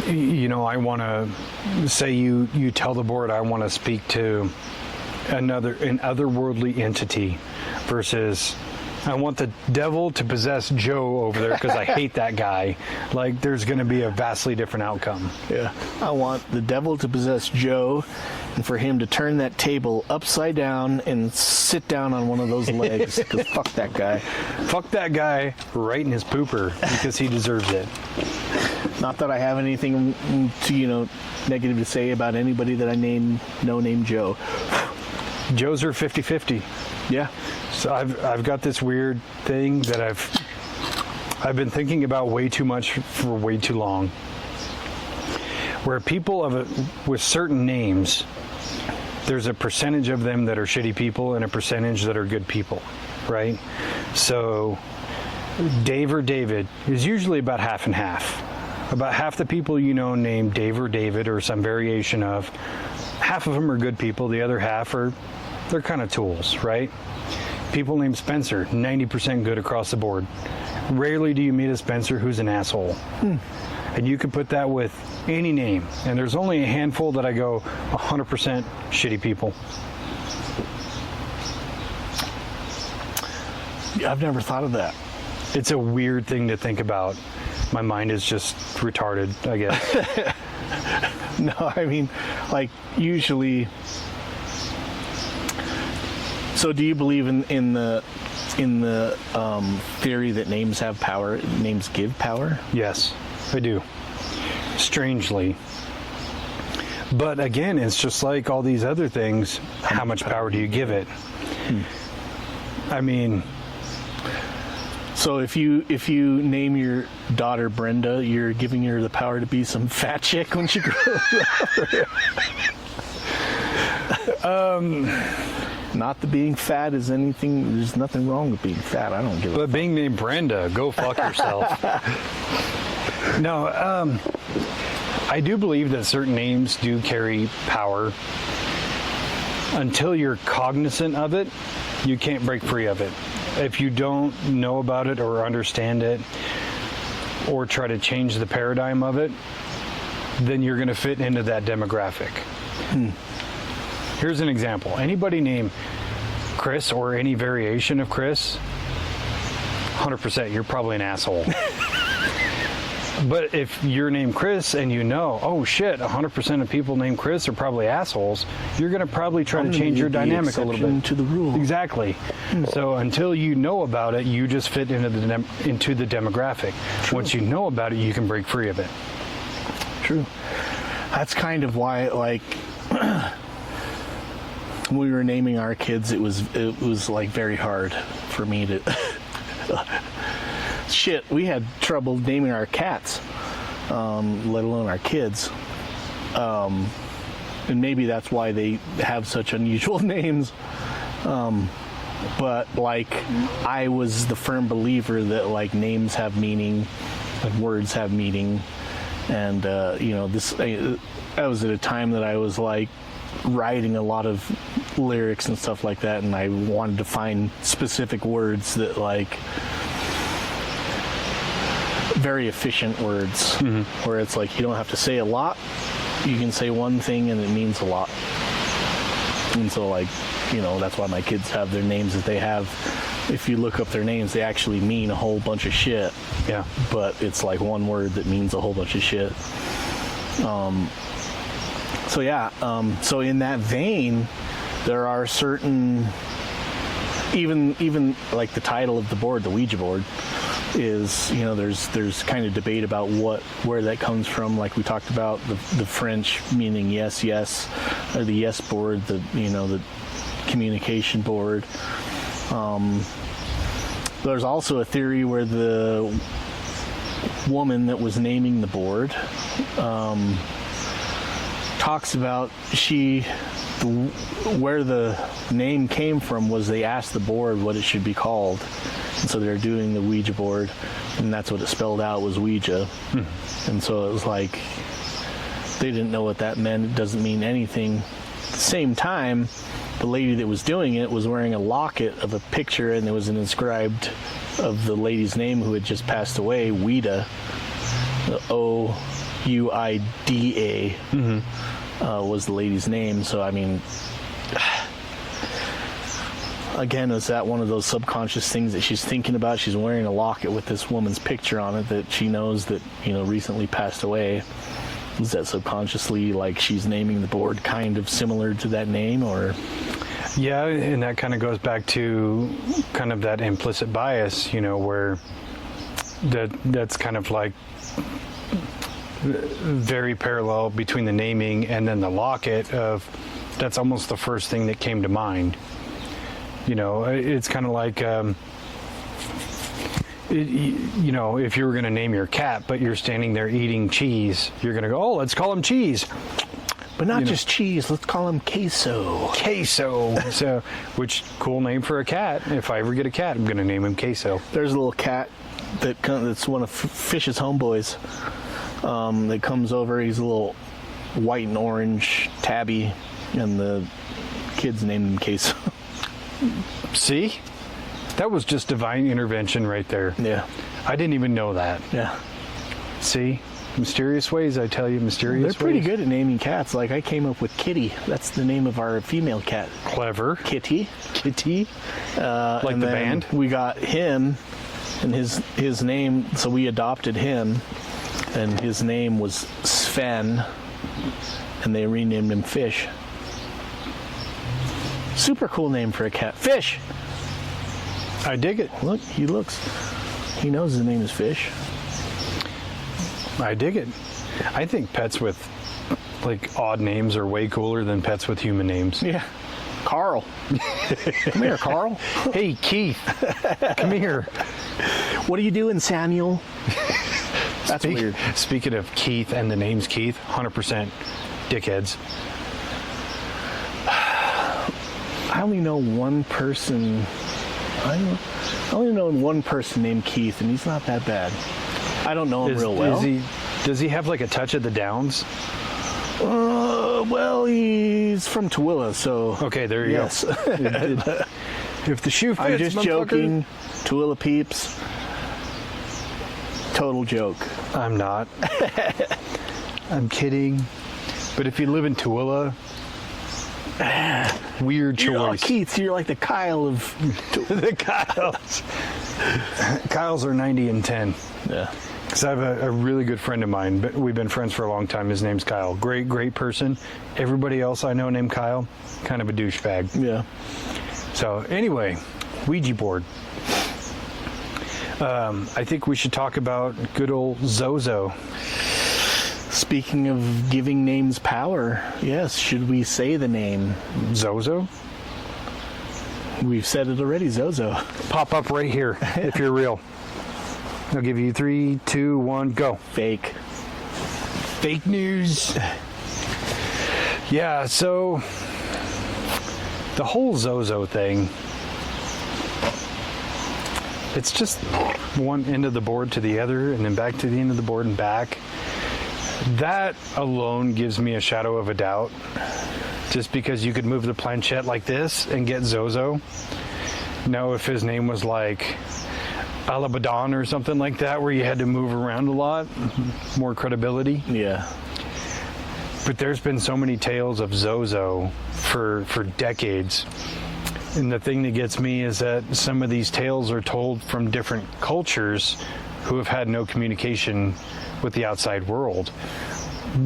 I want to say you tell the board I want to speak to an otherworldly entity, versus I want the devil to possess Joe over there because I hate that guy. Like, there's going to be a vastly different outcome. Yeah. I want the devil to possess Joe, and for him to turn that table upside down and sit down on one of those legs. Because fuck that guy. Fuck that guy right in his pooper, because he deserves it. Not that I have anything to, negative to say about anybody that I know named Joe. Joes are 50-50. Yeah. So I've got this weird thing that I've been thinking about way too much for way too long. Where people with certain names, there's a percentage of them that are shitty people and a percentage that are good people, right? So Dave or David is usually about half and half. About half the people named Dave or David or some variation of, half of them are good people, the other half they're kind of tools, right? People named Spencer, 90% good across the board. Rarely do you meet a Spencer who's an asshole. And you can put that with any name. And there's only a handful that I go 100% shitty people. Yeah, I've never thought of that. It's a weird thing to think about. My mind is just retarded, I guess. No, I mean, like, usually. So, do you believe in the theory that names have power? Names give power? Yes, I do. Strangely. But again, it's just like all these other things. How much power do you give it? I mean. So if you name your daughter Brenda, you're giving her the power to be some fat chick when she grows up. Not that being fat is anything. There's nothing wrong with being fat. I don't give a fuck. But being named Brenda, go fuck yourself. No, I do believe that certain names do carry power. Until you're cognizant of it, you can't break free of it. If you don't know about it or understand it or try to change the paradigm of it, then you're going to fit into that demographic. Here's an example. Anybody named Chris or any variation of Chris, 100% you're probably an asshole. But if you're named Chris and oh shit, 100% of people named Chris are probably assholes, you're going to probably try to change your dynamic a little bit. To the rule. Exactly. So until you know about it, you just fit into the demographic. True. Once you know about it, you can break free of it. True. That's kind of why, like, when we were naming our kids, it was like very hard for me to. Shit, we had trouble naming our cats, let alone our kids. and maybe that's why they have such unusual names. But like, I was the firm believer that like names have meaning, and words have meaning, and this. I was at a time that I was like writing a lot of lyrics and stuff like that, and I wanted to find specific words that like very efficient words, where it's like you don't have to say a lot. You can say one thing and it means a lot. And so like, that's why my kids have their names that they have. If you look up their names, they actually mean a whole bunch of shit. Yeah. But it's like one word that means a whole bunch of shit. So in that vein, there are certain, even like the title of the board, the Ouija board, is, there's kind of debate about where that comes from. Like we talked about the French meaning yes, yes, or the yes board, the communication board. There's also a theory where the woman that was naming the board talks about where the name came from was they asked the board what it should be called. And so they're doing the Ouija board, and that's what it spelled out was Ouija. And so it was like, they didn't know what that meant. It doesn't mean anything. At the same time, the lady that was doing it was wearing a locket of a picture, and there was an inscribed of the lady's name who had just passed away, Ouida, O-U-I-D-A, was the lady's name. So, I mean, again, is that one of those subconscious things that she's thinking about? She's wearing a locket with this woman's picture on it that she knows that, recently passed away. Is that subconsciously like she's naming the board kind of similar to that name, or? Yeah, and that kind of goes back to kind of that implicit bias, where that's kind of like very parallel between the naming and then the locket of, that's almost the first thing that came to mind. It's kind of like, if you were going to name your cat, but you're standing there eating cheese, you're going to go, oh, let's call him Cheese. But not just cheese, let's call him Queso. Queso. So, which, cool name for a cat. If I ever get a cat, I'm going to name him Queso. There's a little cat that's one of Fish's homeboys that comes over. He's a little white and orange tabby, and the kids named him Queso. See? That was just divine intervention right there. Yeah. I didn't even know that. Yeah. See? Mysterious ways, I tell you, mysterious ways. They're pretty good at naming cats. Like, I came up with Kitty. That's the name of our female cat. Clever. Kitty. Like the band? We got him, and his name, so we adopted him, and his name was Sven, and they renamed him Fish. Super cool name for a cat. Fish! I dig it. Look, he knows his name is Fish. I dig it. I think pets with like odd names are way cooler than pets with human names. Yeah. Carl. Come here, Carl. Hey, Keith. Come here. What are you doing, Samuel? That's weird. Speaking of Keith and the name's Keith, 100% dickheads. I only know one person. I only know one person named Keith, and he's not that bad. I don't know him real well. Does he have like a touch of the Downs? Well, he's from Tooele, so... Okay, there you go. If the shoe fits, I'm just joking. Tooele peeps. Total joke. I'm not. I'm kidding. But if you live in Tooele, weird choice. Keith, you're like the Kyle of... The Kyles. Kyles are 90 and 10. Yeah. Because I have a really good friend of mine, but we've been friends for a long time. His name's Kyle. Great person. Everybody else I know named Kyle, kind of a douchebag. Yeah. So anyway, Ouija board. I think we should talk about good old Zozo. Speaking of giving names power, yes, should we say the name? Zozo? We've said it already, Zozo. Pop up right here if you're real. I'll give you 3, 2, 1, go. Fake. Fake news. Yeah, so the whole Zozo thing, it's just one end of the board to the other and then back to the end of the board and back. That alone gives me a shadow of a doubt. Just because you could move the planchette like this and get Zozo. Now, if his name was like Alabadon or something like that, where you had to move around a lot, more credibility. Yeah. But there's been so many tales of Zozo for decades. And the thing that gets me is that some of these tales are told from different cultures who have had no communication with the outside world.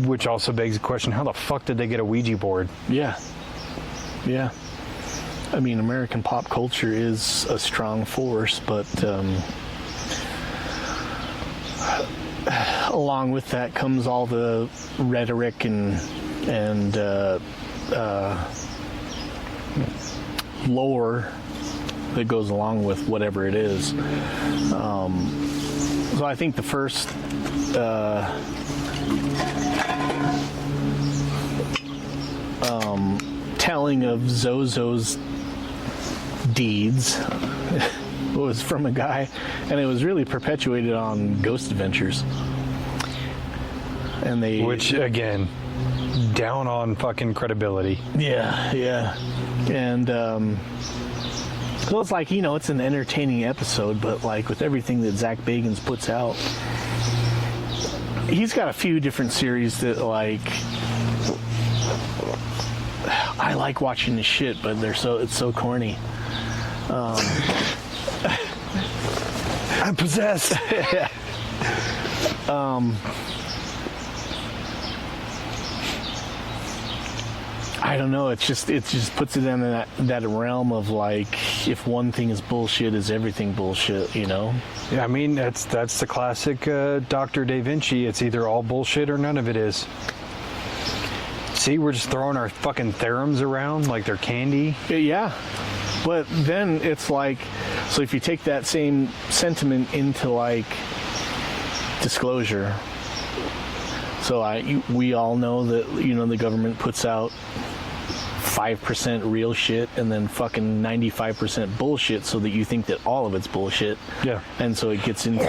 Which also begs the question, how the fuck did they get a Ouija board? Yeah. Yeah. I mean, American pop culture is a strong force, but along with that comes all the rhetoric and lore that goes along with whatever it is. So I think the first telling of Zozo's deeds was from a guy, and it was really perpetuated on Ghost Adventures. And they, which again, down on fucking credibility. Yeah. And so it's like, it's an entertaining episode, but like with everything that Zach Bagans puts out, he's got a few different series that like I like watching the shit, but it's so corny. I'm possessed. I don't know. It just puts it in that realm of like, if one thing is bullshit, is everything bullshit? Yeah, I mean that's the classic Dr. Dave-inci. It's either all bullshit or none of it is. See, we're just throwing our fucking theorems around like they're candy. Yeah, but then it's like, so if you take that same sentiment into like disclosure, so we all know that the government puts out 5% real shit and then fucking 95% bullshit, so that you think that all of it's bullshit. Yeah, and so it gets into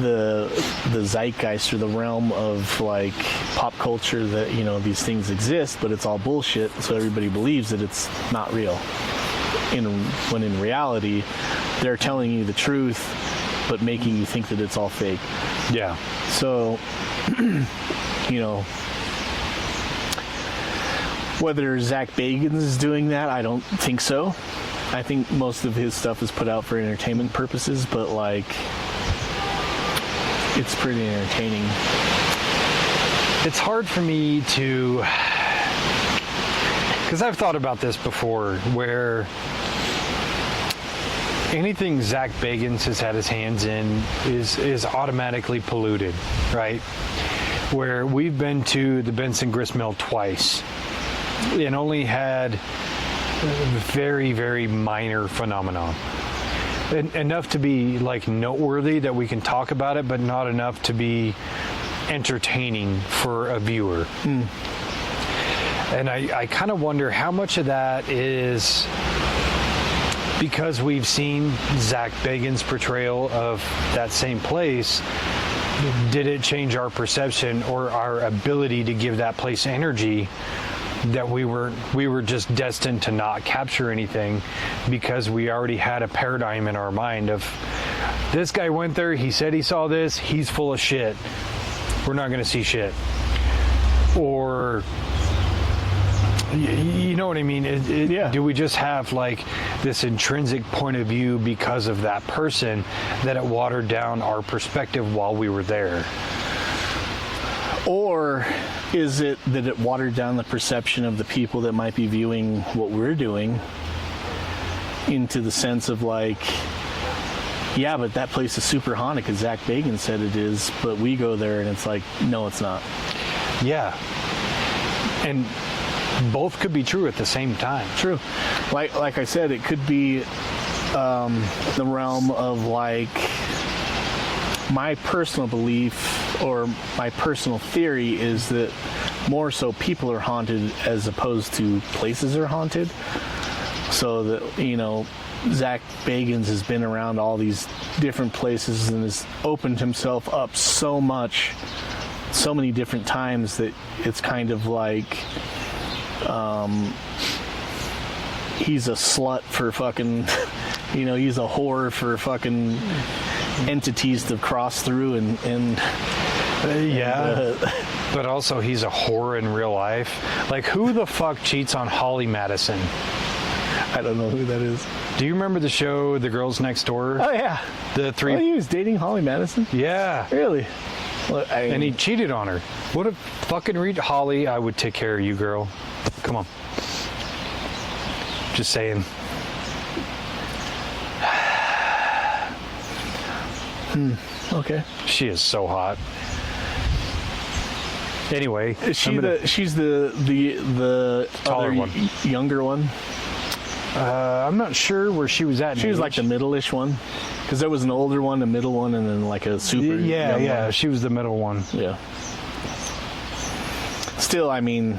the zeitgeist or the realm of like pop culture that these things exist, but it's all bullshit, so everybody believes that it's not real, when in reality they're telling you the truth but making you think that it's all fake. Yeah. So whether Zach Bagans is doing that, I don't think so. I think most of his stuff is put out for entertainment purposes, but like, it's pretty entertaining. It's hard for me to, because I've thought about this before, where anything Zach Bagans has had his hands in is automatically polluted, right? Where we've been to the Benson Grist Mill twice and only had very, very minor phenomenon. Enough to be like noteworthy that we can talk about it, but not enough to be entertaining for a viewer. And I kind of wonder how much of that is because we've seen Zach Bagans' portrayal of that same place. Did it change our perception or our ability to give that place energy, that we were just destined to not capture anything because we already had a paradigm in our mind of, this guy went there, he said he saw this, he's full of shit, we're not going to see shit? Or, you know what I mean? Yeah. Do we just have like this intrinsic point of view because of that person that it watered down our perspective while we were there? Or is it that it watered down the perception of the people that might be viewing what we're doing, into the sense of like, yeah, but that place is super haunted because Zach Bagans said it is, but we go there and it's like, no, it's not. Yeah. And both could be true at the same time. True. Like I said, it could be the realm of like, my personal belief or my personal theory is that more so people are haunted as opposed to places are haunted. So that, you know, Zach Bagans has been around all these different places and has opened himself up so much, so many different times that it's kind of like he's a slut for fucking, you know, he's a whore for fucking entities to cross through and but also he's a whore in real life. Like, who the fuck cheats on Holly Madison? I don't know who that is. Do you remember the show The Girls Next Door? Oh yeah, The three. Oh, he was dating Holly Madison. Yeah. Really? Well, And he cheated on her. What a fucking read, Holly. I would take care of you, girl. Come on. Just saying. Okay. She is so hot. Anyway, Is she she's the Taller other one. Younger one? I'm not sure where she was at. She was like the middle-ish one, because there was an older one, a middle one, and then like a super young one. She was the middle one. Yeah. Still, I mean,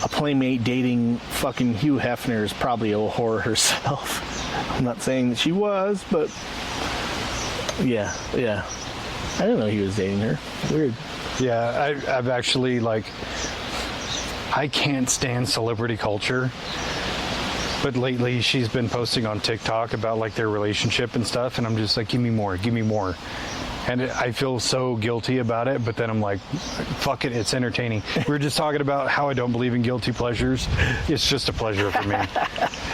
a playmate dating fucking Hugh Hefner is probably a whore herself. I'm not saying that she was, but yeah. I didn't know he was dating her. Weird. Yeah, I've actually, like, I can't stand celebrity culture. But lately she's been posting on TikTok about like their relationship and stuff, and I'm just like, give me more. And I feel so guilty about it, but then I'm like, fuck it, it's entertaining. We were just talking about how I don't believe in guilty pleasures. It's just a pleasure for me.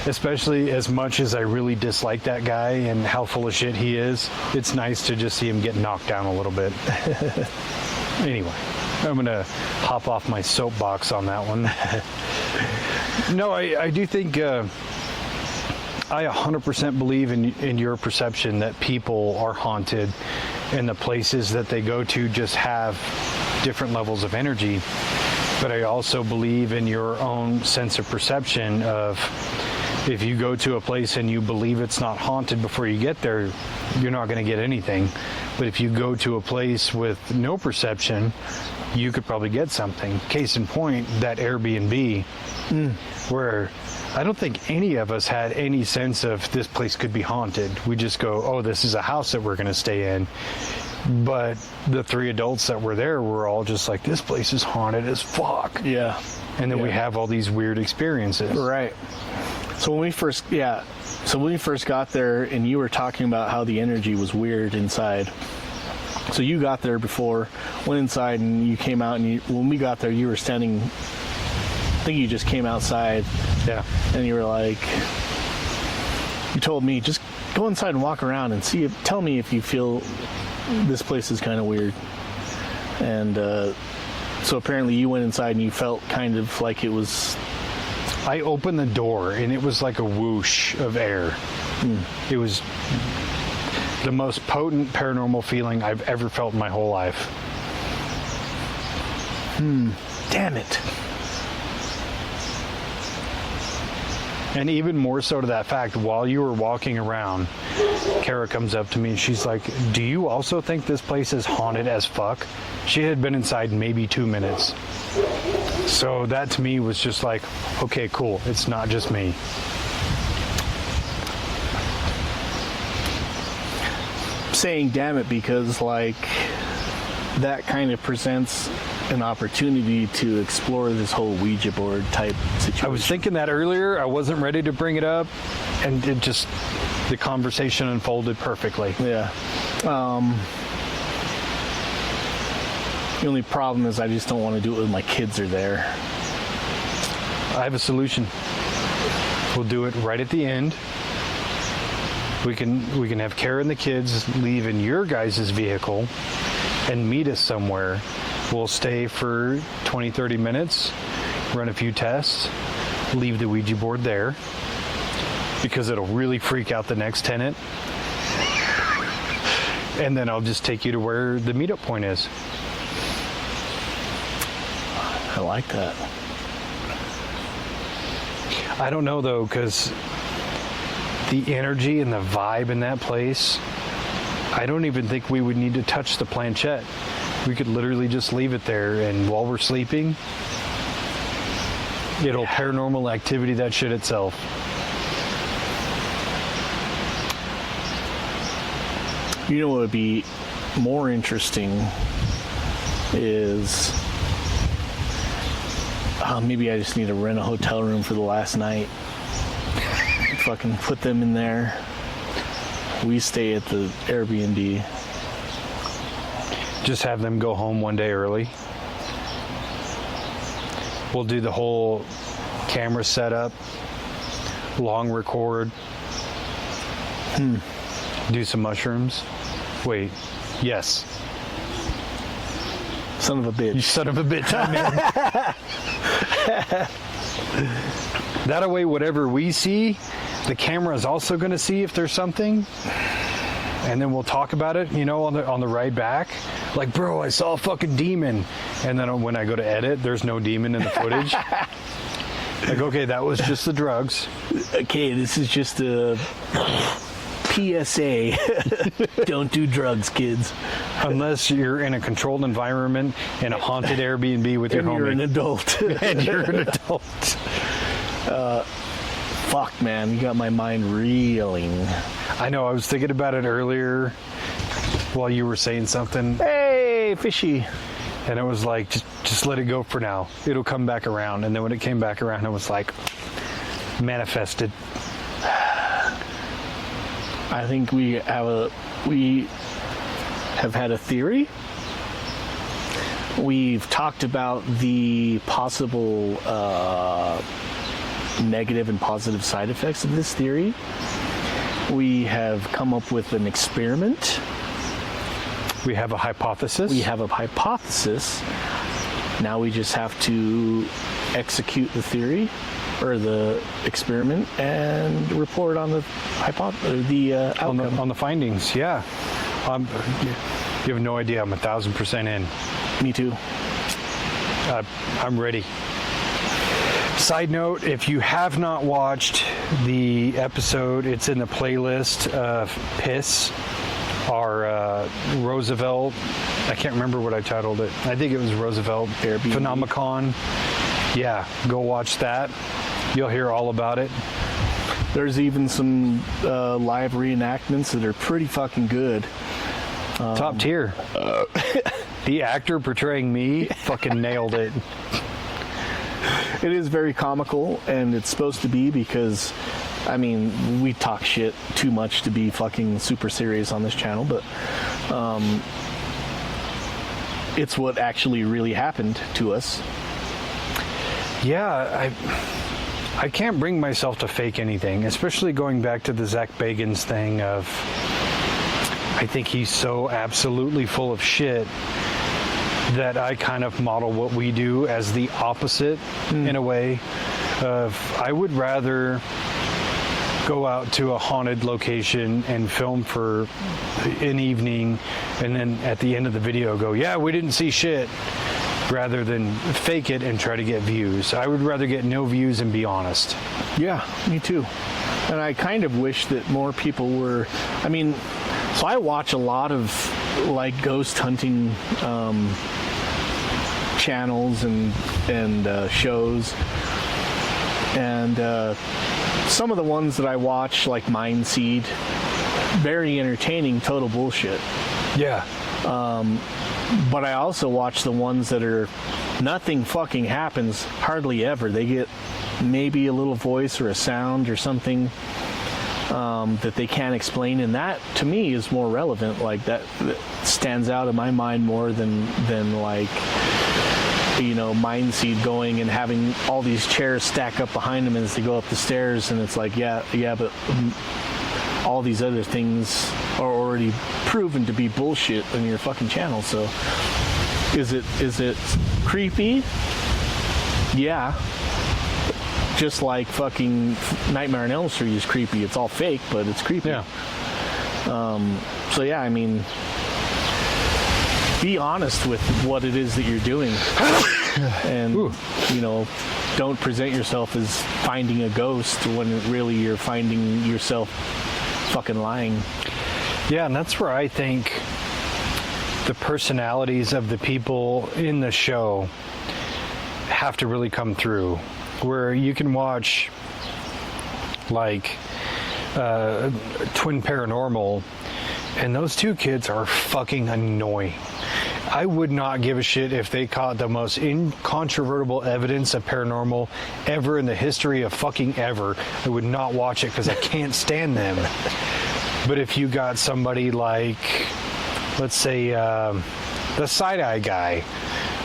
Especially as much as I really dislike that guy and how full of shit he is, it's nice to just see him get knocked down a little bit. Anyway, I'm going to hop off my soapbox on that one. No, I do think I 100% believe in your perception that people are haunted and the places that they go to just have different levels of energy. But I also believe in your own sense of perception of if you go to a place and you believe it's not haunted before you get there, you're not going to get anything. But if you go to a place with no perception, you could probably get something. Case in point, that Airbnb, where I don't think any of us had any sense of this place could be haunted. We just go, oh, this is a house that we're going to stay in. But the three adults that were there were all just like, this place is haunted as fuck. Yeah. And then we have all these weird experiences. Right. So when we first got there and you were talking about how the energy was weird inside. So you got there before, went inside, and you came out, and when we got there, you were standing, I think you just came outside. Yeah. And you were like, you told me, just go inside and walk around and tell me if you feel this place is kind of weird. And so apparently you went inside and you felt kind of like it was... I opened the door and it was like a whoosh of air. It was the most potent paranormal feeling I've ever felt in my whole life. Damn it. And even more so to that fact, while you were walking around, Kara comes up to me and she's like, do you also think this place is haunted as fuck? She had been inside maybe 2 minutes. So that to me was just like, okay, cool. It's not just me. Saying damn it because like that kind of presents an opportunity to explore this whole Ouija board type situation. I was thinking that earlier. I wasn't ready to bring it up, and it just, the conversation unfolded perfectly. Yeah. The only problem is I just don't want to do it when my kids are there. I have a solution. We'll do it right at the end. We can have Kara and the kids leave in your guys' vehicle and meet us somewhere. We'll stay for 20, 30 minutes, run a few tests, leave the Ouija board there because it'll really freak out the next tenant. And then I'll just take you to where the meetup point is. I like that. I don't know though, because the energy and the vibe in that place, I don't even think we would need to touch the planchette. We could literally just leave it there, and while we're sleeping, it'll paranormal activity that shit itself. You know what would be more interesting is maybe I just need to rent a hotel room for the last night. Fucking put them in there. We stay at the Airbnb. Just have them go home one day early. We'll do the whole camera setup, long record, do some mushrooms. Wait, yes. Son of a bitch. You son of a bitch, I'm in. That way, whatever we see, the camera is also going to see if there's something. And then we'll talk about it, you know, on the ride back. Like, bro, I saw a fucking demon. And then when I go to edit, there's no demon in the footage. Like, okay, that was just the drugs. Okay, this is just a PSA. Don't do drugs, kids. Unless you're in a controlled environment in a haunted Airbnb with your homie. You're an adult. And you're an adult. Fuck, man, you got my mind reeling. I know, I was thinking about it earlier while you were saying something. Hey, fishy. And it was like, just let it go for now. It'll come back around. And then when it came back around, it was like, manifested. I think we have had a theory. We've talked about the possible negative and positive side effects of this theory. We have come up with an experiment. We have a hypothesis. Now we just have to execute the theory or the experiment and report on the outcome. On the findings. Yeah. You have no idea. I'm 1,000% in. Me too. I'm ready. Side note, if you have not watched the episode, it's in the playlist of Piss, our Roosevelt, I can't remember what I titled it. I think it was Roosevelt Airbnb. Phenomenon. Yeah, go watch that. You'll hear all about it. There's even some live reenactments that are pretty fucking good. Top tier. The actor portraying me fucking nailed it. It is very comical, and it's supposed to be because, I mean, we talk shit too much to be fucking super serious on this channel, but it's what actually really happened to us. Yeah, I can't bring myself to fake anything, especially going back to the Zach Bagans thing of, I think he's so absolutely full of shit that I kind of model what we do as the opposite in a way of, I would rather go out to a haunted location and film for an evening and then at the end of the video go, yeah, we didn't see shit, rather than fake it and try to get views. I would rather get no views and be honest. Yeah, me too. And I kind of wish that more people were, I mean, so I watch a lot of like ghost hunting channels and shows, and some of the ones that I watch, like Mind Seed, very entertaining, total bullshit. Yeah. But I also watch the ones that are nothing fucking happens hardly ever. They get maybe a little voice or a sound or something that they can't explain, and that to me is more relevant. Like that stands out in my mind more than like, you know, Mind Seed going and having all these chairs stack up behind them as they go up the stairs, and it's like, yeah, but all these other things are already proven to be bullshit on your fucking channel. So is it creepy? Yeah. Just like fucking Nightmare on Elm Street is creepy. It's all fake, but it's creepy. Yeah. So yeah, I mean, be honest with what it is that you're doing. And, you know, don't present yourself as finding a ghost when really you're finding yourself fucking lying. Yeah, and that's where I think the personalities of the people in the show have to really come through, where you can watch like Twin Paranormal, and those two kids are fucking annoying. I would not give a shit if they caught the most incontrovertible evidence of paranormal ever in the history of fucking ever. I would not watch it because I can't stand them. But if you got somebody like, let's say, the Side-Eye guy.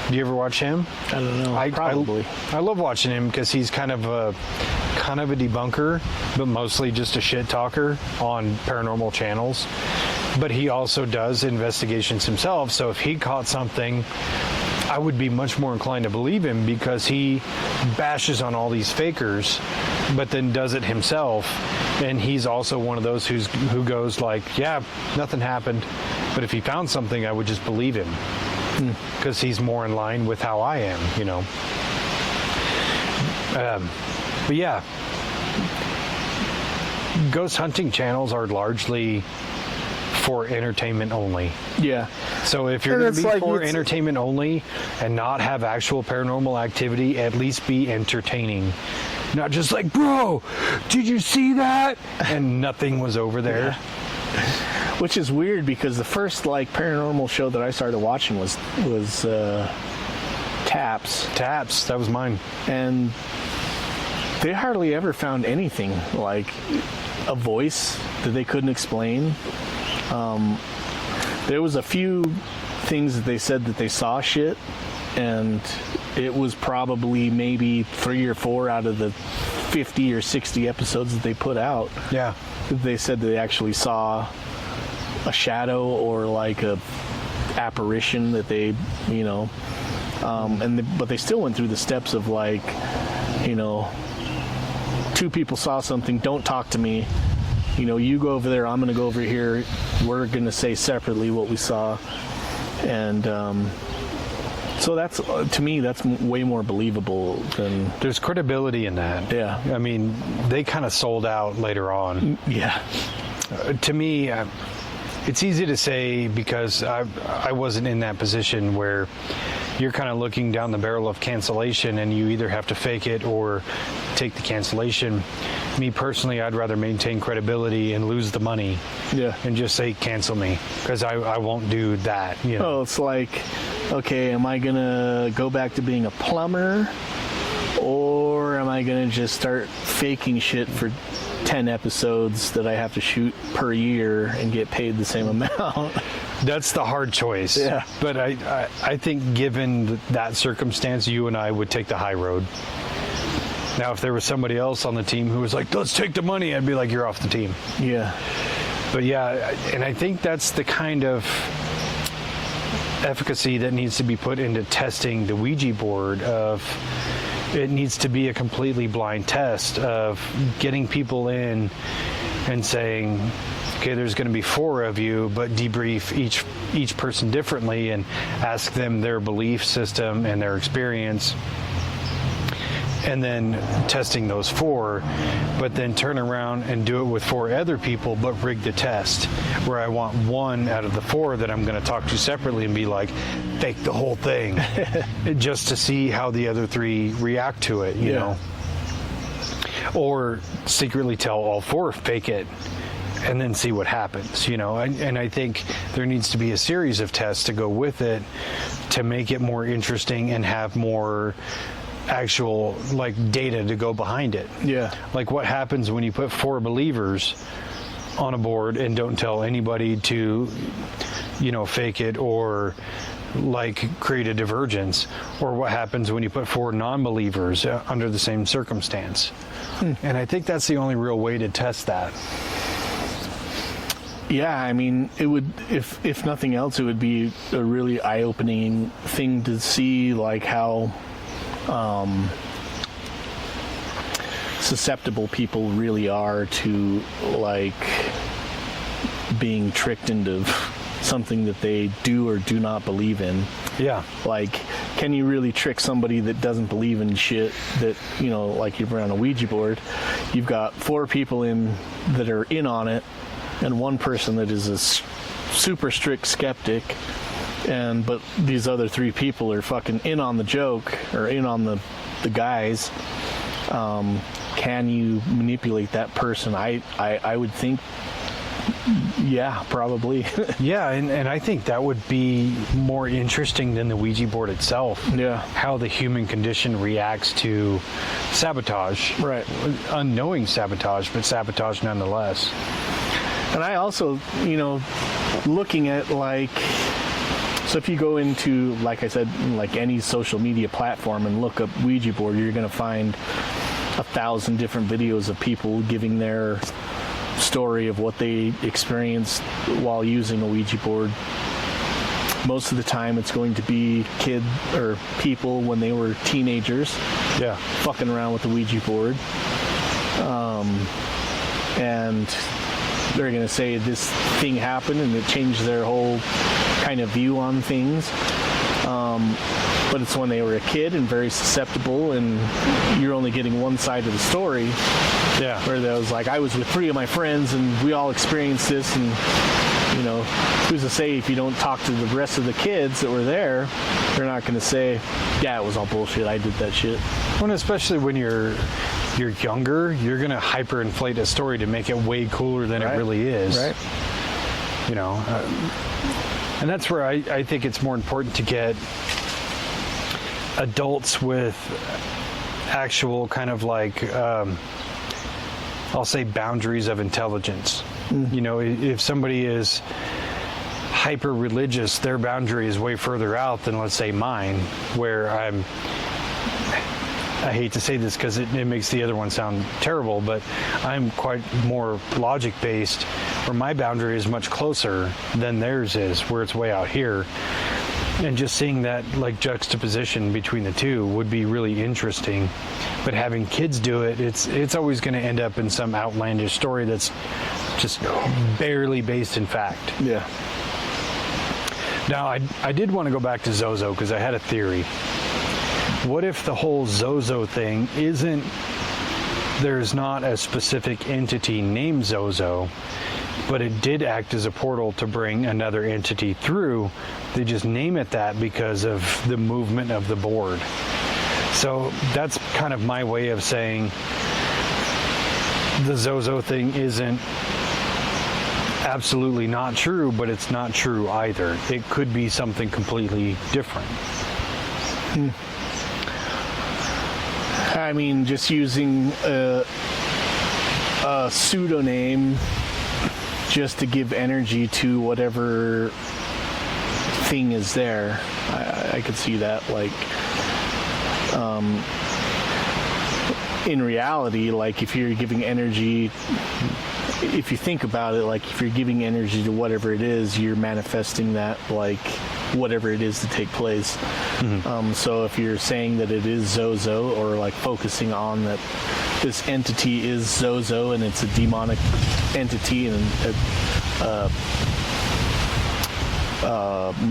Do you ever watch him? I don't know. Probably. I love watching him because he's kind of a debunker, but mostly just a shit talker on paranormal channels. But he also does investigations himself. So if he caught something, I would be much more inclined to believe him, because he bashes on all these fakers, but then does it himself. And he's also one of those who goes like, yeah, nothing happened. But if he found something, I would just believe him, because he's more in line with how I am, you know. But yeah, ghost hunting channels are largely for entertainment only. Yeah. So if you're going to be for entertainment only and not have actual paranormal activity, at least be entertaining. Not just like, bro, did you see that? And nothing was over there. Yeah. Which is weird, because the first like paranormal show that I started watching was Taps. Taps, that was mine. And they hardly ever found anything like a voice that they couldn't explain. There was a few things that they said that they saw shit, and it was probably maybe 3 or 4 out of the 50 or 60 episodes that they put out. Yeah. They said they actually saw a shadow or like a apparition that they, you know, but they still went through the steps of like, you know, 2 people saw something, don't talk to me. You know, you go over there, I'm going to go over here. We're going to say separately what we saw. And so that's, to me, that's way more believable than... There's credibility in that. Yeah. I mean, they kind of sold out later on. Yeah. To me, it's easy to say because I wasn't in that position where you're kind of looking down the barrel of cancellation and you either have to fake it or take the cancellation. Me personally, I'd rather maintain credibility and lose the money. Yeah. And just say, cancel me, because I won't do that. You know? Oh, it's like, okay, am I going to go back to being a plumber, or am I going to just start faking shit for 10 episodes that I have to shoot per year and get paid the same amount? That's the hard choice. Yeah. But I think given that circumstance, you and I would take the high road. Now, if there was somebody else on the team who was like, let's take the money, I'd be like, you're off the team. Yeah. But yeah, and I think that's the kind of efficacy that needs to be put into testing the Ouija board. Of it needs to be a completely blind test of getting people in and saying, okay, there's going to be 4 of you, but debrief each person differently and ask them their belief system and their experience. And then testing those 4, but then turn around and do it with 4 other people, but rig the test, where I want 1 out of the 4 that I'm going to talk to separately and be like, fake the whole thing, just to see how the other 3 react to it, you know? Or secretly tell all 4 fake it, and then see what happens, you know? And I think there needs to be a series of tests to go with it to make it more interesting and have more actual like data to go behind it. Yeah. Like what happens when you put 4 believers on a board and don't tell anybody to, you know, fake it or like create a divergence, or what happens when you put 4 non-believers under the same circumstance. And I think that's the only real way to test that. Yeah, I mean, it would, if nothing else, it would be a really eye-opening thing to see, like how susceptible people really are to like being tricked into something that they do or do not believe in. Yeah. Like, can you really trick somebody that doesn't believe in shit that, you know, like you're on a Ouija board, you've got 4 people in that are in on it and 1 person that is a super strict skeptic, but these other 3 people are fucking in on the joke, or in on the guys. Can you manipulate that person? I would think, yeah, probably. Yeah, and I think that would be more interesting than the Ouija board itself. Yeah. How the human condition reacts to sabotage. Right. Unknowing sabotage, but sabotage nonetheless. And I also, looking at so if you go into, like I said, like any social media platform and look up Ouija board, you're going to find 1,000 different videos of people giving their story of what they experienced while using a Ouija board. Most of the time it's going to be kids or people when they were teenagers, yeah, fucking around with the Ouija board, and they're going to say this thing happened and it changed their whole kind of view on things. But it's when they were a kid and very susceptible, and you're only getting one side of the story. Yeah. Where there was I was with 3 of my friends and we all experienced this, and who's to say if you don't talk to the rest of the kids that were there, they're not going to say, yeah, it was all bullshit, I did that shit. Well, especially when you're younger, you're going to hyperinflate a story to make it way cooler than it really is. Right. And that's where I think it's more important to get adults with actual kind of I'll say boundaries of intelligence. If somebody is hyper religious, their boundary is way further out than, let's say, mine, where I hate to say this because it makes the other one sound terrible, but I'm quite more logic based, where my boundary is much closer than theirs is, where it's way out here. And just seeing that juxtaposition between the two would be really interesting. But having kids do it, it's always going to end up in some outlandish story that's just barely based in fact. Yeah. Now, I did want to go back to Zozo because I had a theory. What if the whole Zozo thing there's not a specific entity named Zozo, but it did act as a portal to bring another entity through. They just name it that because of the movement of the board. So that's kind of my way of saying the Zozo thing isn't absolutely not true, but it's not true either. It could be something completely different. I mean, just using a pseudonym just to give energy to whatever thing is there. I could see that. In reality, if you're giving energy, if you think about it, if you're giving energy to whatever it is, you're manifesting that, whatever it is to take place. Mm-hmm. So if you're saying that it is Zozo, or focusing on that this entity is Zozo and it's a demonic entity and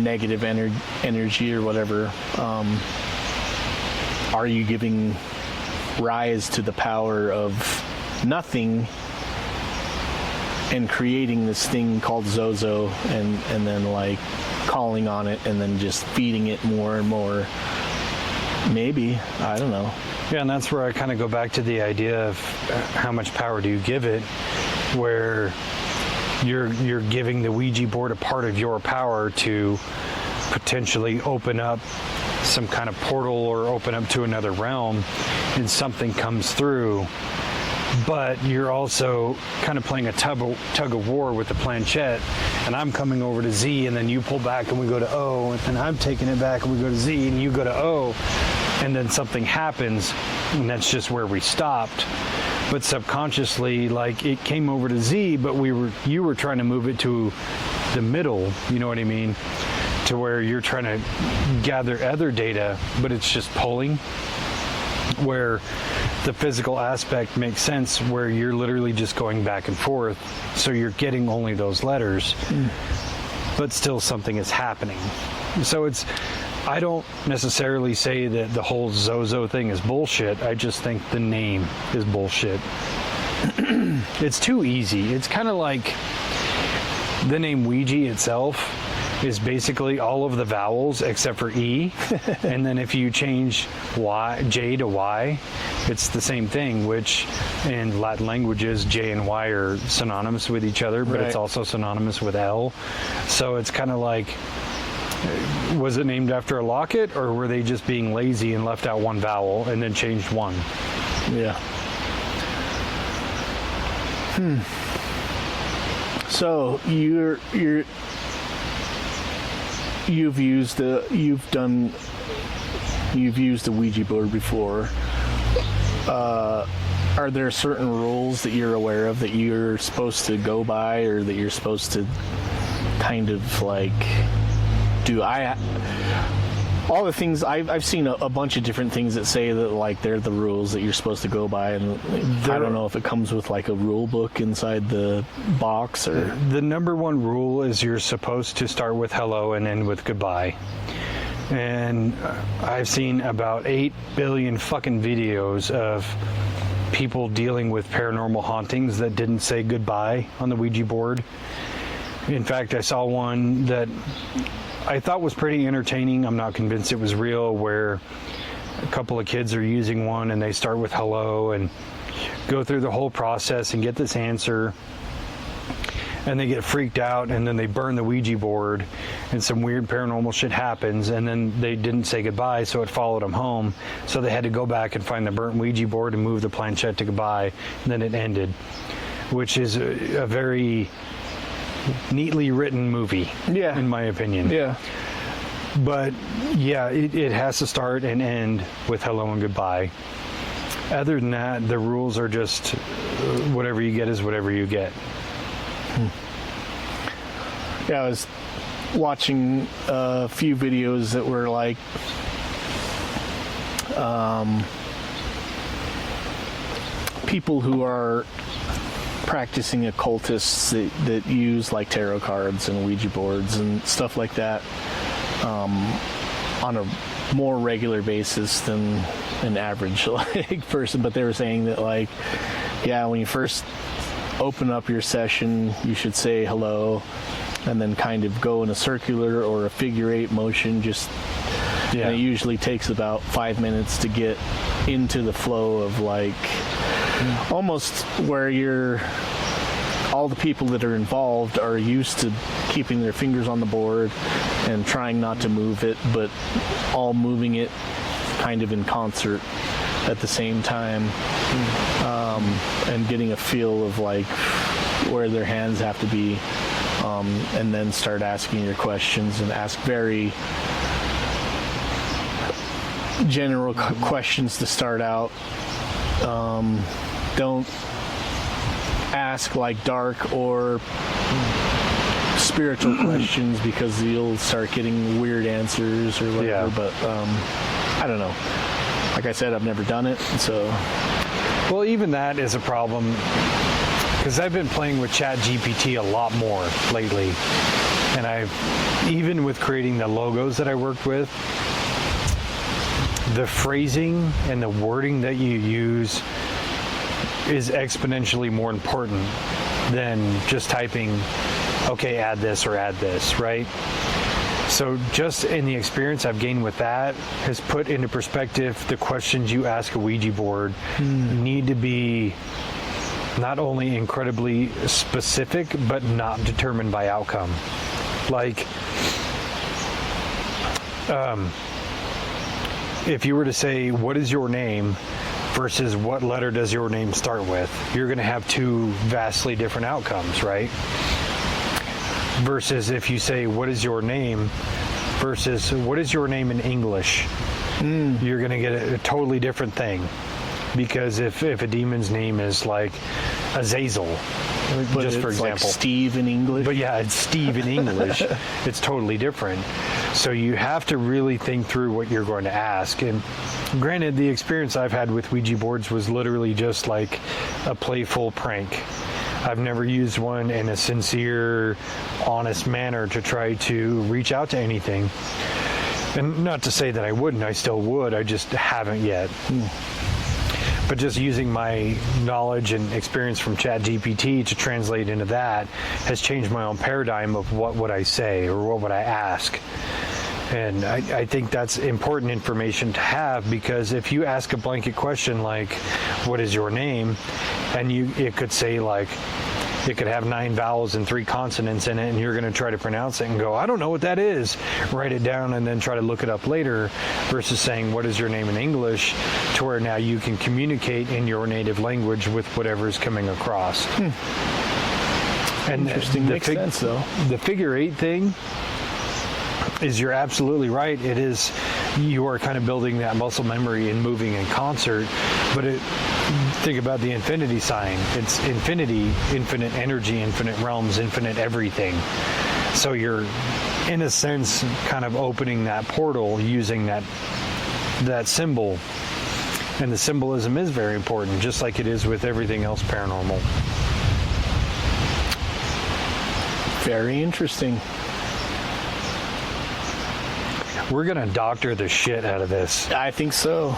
negative energy or whatever, are you giving rise to the power of nothing and creating this thing called Zozo, and then calling on it and then just feeding it more and more? Maybe, I don't know. Yeah, and that's where I kind of go back to the idea of how much power do you give it, where you're giving the Ouija board a part of your power to potentially open up some kind of portal or open up to another realm, and something comes through. But you're also kind of playing a tug of war with the planchette, and I'm coming over to Z, and then you pull back and we go to O, and I'm taking it back and we go to Z, and you go to O, and then something happens, and that's just where we stopped. But subconsciously, it came over to Z, but you were trying to move it to the middle, you know what I mean? To where you're trying to gather other data, but it's just pulling, where the physical aspect makes sense, where you're literally just going back and forth, so you're getting only those letters, but still something is happening. So I don't necessarily say that the whole Zozo thing is bullshit. I just think the name is bullshit. It's too easy. It's kind of like the name Ouija itself. is basically all of the vowels except for E. And then if you change J to Y, it's the same thing, which in Latin languages, J and Y are synonymous with each other, but it's also synonymous with L. So it's kind of like, was it named after a locket, or were they just being lazy and left out one vowel and then changed one? Yeah. So you've used the Ouija board before. Are there certain rules that you're aware of that you're supposed to go by, or that you're supposed to kind of like do? All the things I've seen a bunch of different things that say that like they're the rules that you're supposed to go by, and I don't know if it comes with like a rule book inside the box or. The number one rule is you're supposed to start with hello and end with goodbye. And I've seen about 8 billion fucking videos of people dealing with paranormal hauntings that didn't say goodbye on the Ouija board. In fact, I saw one that I thought was pretty entertaining. I'm not convinced it was real, where a couple of kids are using one and they start with hello and go through the whole process and get this answer, and they get freaked out, and then they burn the Ouija board and some weird paranormal shit happens, and then they didn't say goodbye, so it followed them home. So they had to go back and find the burnt Ouija board and move the planchette to goodbye, and then it ended, which is a very neatly written movie, in my opinion. Yeah. But yeah, it has to start and end with hello and goodbye. Other than that, the rules are just whatever you get is whatever you get. Yeah, I was watching a few videos that were like people who are practicing occultists that use like tarot cards and Ouija boards and stuff like that on a more regular basis than an average like person. But they were saying that like, yeah, when you first open up your session, you should say hello and then kind of go in a circular or a figure 8 motion. And it usually takes about 5 minutes to get into the flow of like almost where all the people that are involved are used to keeping their fingers on the board and trying not to move it, but all moving it kind of in concert at the same time, and getting a feel of like where their hands have to be, and then start asking your questions and ask very general questions to start out. Don't ask like dark or spiritual questions, because you'll start getting weird answers or whatever. Yeah. But I don't know. Like I said, I've never done it, so. Well, even that is a problem, because I've been playing with ChatGPT a lot more lately, and even with creating the logos that I worked with, the phrasing and the wording that you use is exponentially more important than just typing, okay, add this or add this, right? So just in the experience I've gained with that has put into perspective the questions you ask a Ouija board need to be not only incredibly specific, but not determined by outcome. Like, if you were to say, what is your name versus what letter does your name start with, you're going to have two vastly different outcomes, right? Versus if you say, what is your name versus what is your name in English, you're going to get a totally different thing. Because if a demon's name is like Azazel, But just it's for example. like Steve in English. But yeah, it's Steve in English. It's totally different. So you have to really think through what you're going to ask. And granted, the experience I've had with Ouija boards was literally just like a playful prank. I've never used one in a sincere, honest manner to try to reach out to anything. And not to say that I wouldn't, I still would, I just haven't yet. But just using my knowledge and experience from ChatGPT to translate into that has changed my own paradigm of what would I say or what would I ask. And I think that's important information to have, because if you ask a blanket question like, what is your name? And it could say like, it could have 9 vowels and 3 consonants in it, and you're going to try to pronounce it and go, I don't know what that is. Write it down and then try to look it up later, versus saying, what is your name in English, to where now you can communicate in your native language with whatever is coming across. And Interesting. Makes sense, though. The figure 8 thing is, you're absolutely right. It is, you are kind of building that muscle memory and moving in concert. But think about the infinity sign. It's infinity, infinite energy, infinite realms, infinite everything. So you're, in a sense, kind of opening that portal using that symbol. And the symbolism is very important, just like it is with everything else paranormal. Very interesting. We're going to doctor the shit out of this. I think so.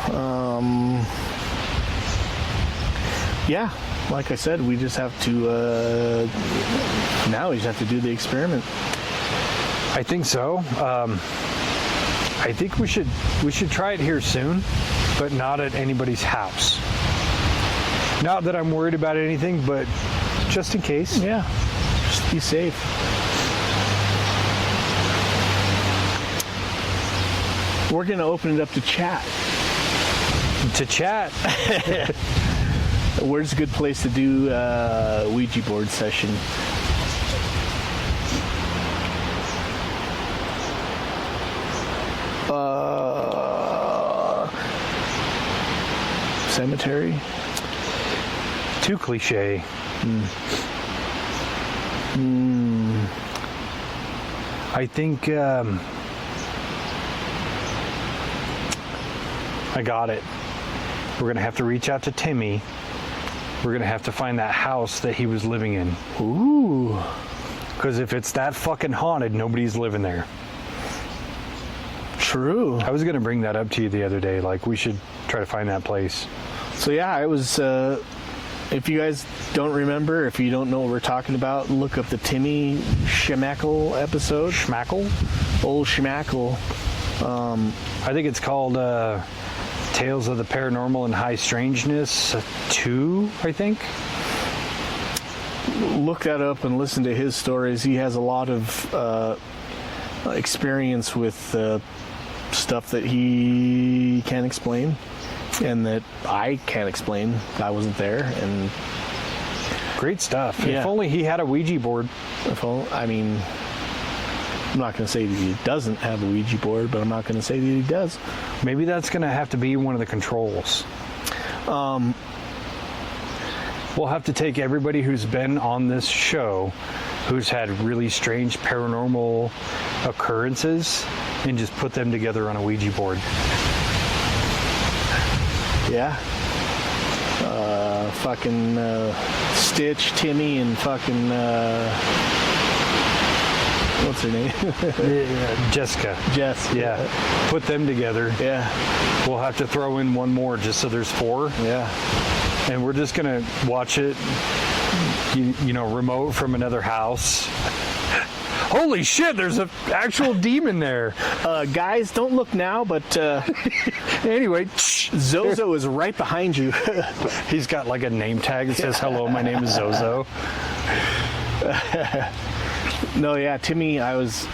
Yeah, like I said, we just have to, now we just have to do the experiment. I think so. I think we should try it here soon, but not at anybody's house. Not that I'm worried about anything, but just in case. Yeah, just be safe. We're going to open it up to chat. To chat. Where's a good place to do a Ouija board session? Cemetery? Too cliche. I think I got it. We're going to have to reach out to Timmy. We're going to have to find that house that he was living in. Ooh. Because if it's that fucking haunted, nobody's living there. True. I was going to bring that up to you the other day. Like, we should try to find that place. So yeah, it was, if you guys don't remember, if you don't know what we're talking about, look up the Timmy Schmackle episode. Schmackle? Old Schmackle. I think it's called Tales of the Paranormal and High Strangeness 2, I think. Look that up and listen to his stories. He has a lot of experience with stuff that he can't explain and that I can't explain. I wasn't there. And great stuff. Yeah. If only he had a Ouija board. I mean, I'm not going to say that he doesn't have a Ouija board, but I'm not going to say that he does. Maybe that's going to have to be one of the controls. We'll have to take everybody who's been on this show, who's had really strange paranormal occurrences, and just put them together on a Ouija board. Yeah. Fucking Stitch, Timmy, and fucking... what's her name? Jessica. Jess. Yeah. Put them together. Yeah. We'll have to throw in one more just so there's 4. Yeah. And we're just going to watch it, you know, remote from another house. Holy shit, there's an actual demon there. Guys, don't look now, but Anyway, Zozo is right behind you. He's got like a name tag that says, hello, my name is Zozo. No, yeah, Timmy, I was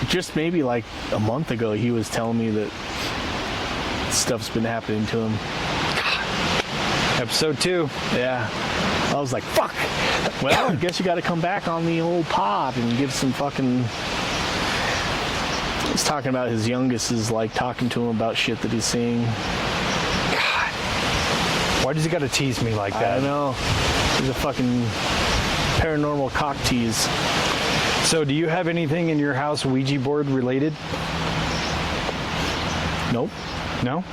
just maybe like a month ago, he was telling me that stuff's been happening to him. Episode 2. Yeah. I was like, fuck. Well, I guess you got to come back on the old pod and give some fucking... He's talking about his youngest is like talking to him about shit that he's seeing. God. Why does he got to tease me like that? I don't know. He's a fucking paranormal cock tease. So do you have anything in your house Ouija board related? Nope. No?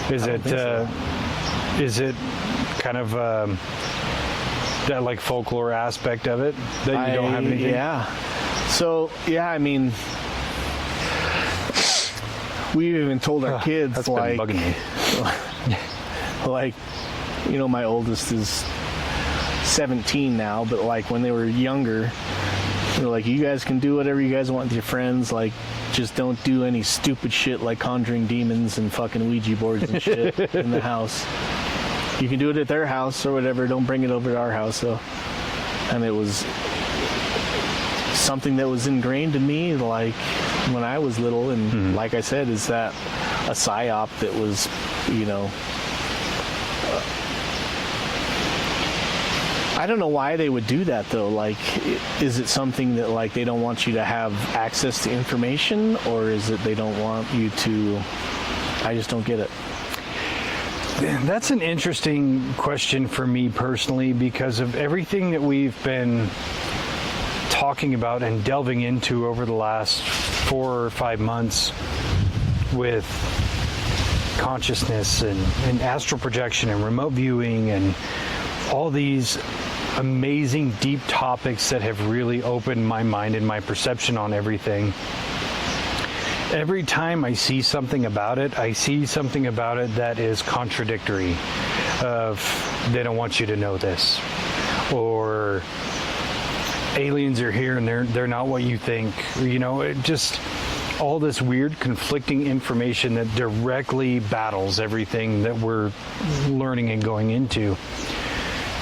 Is it kind of that like folklore aspect of it that you don't have anything? Yeah. So, yeah, I mean, we even told our kids, that's like, been bugging me. Like, you know, my oldest is 17 now, but like when they were younger, they're like, you guys can do whatever you guys want with your friends, like just don't do any stupid shit like conjuring demons and fucking Ouija boards and shit in the house. You can do it at their house or whatever, don't bring it over to our house. So, and it was something that was ingrained in me like when I was little, and like I said, is that a psyop that was, you know, I don't know why they would do that though. Like, is it something that like they don't want you to have access to information, or is it they don't want you to? I just don't get it. That's an interesting question for me personally, because of everything that we've been talking about and delving into over the last 4 or 5 months with consciousness and astral projection and remote viewing and all these amazing deep topics that have really opened my mind and my perception on everything. Every time I see something about it, I see something about it that is contradictory of they don't want you to know this, or aliens are here and they're not what you think, you know, it just all this weird conflicting information that directly battles everything that we're learning and going into.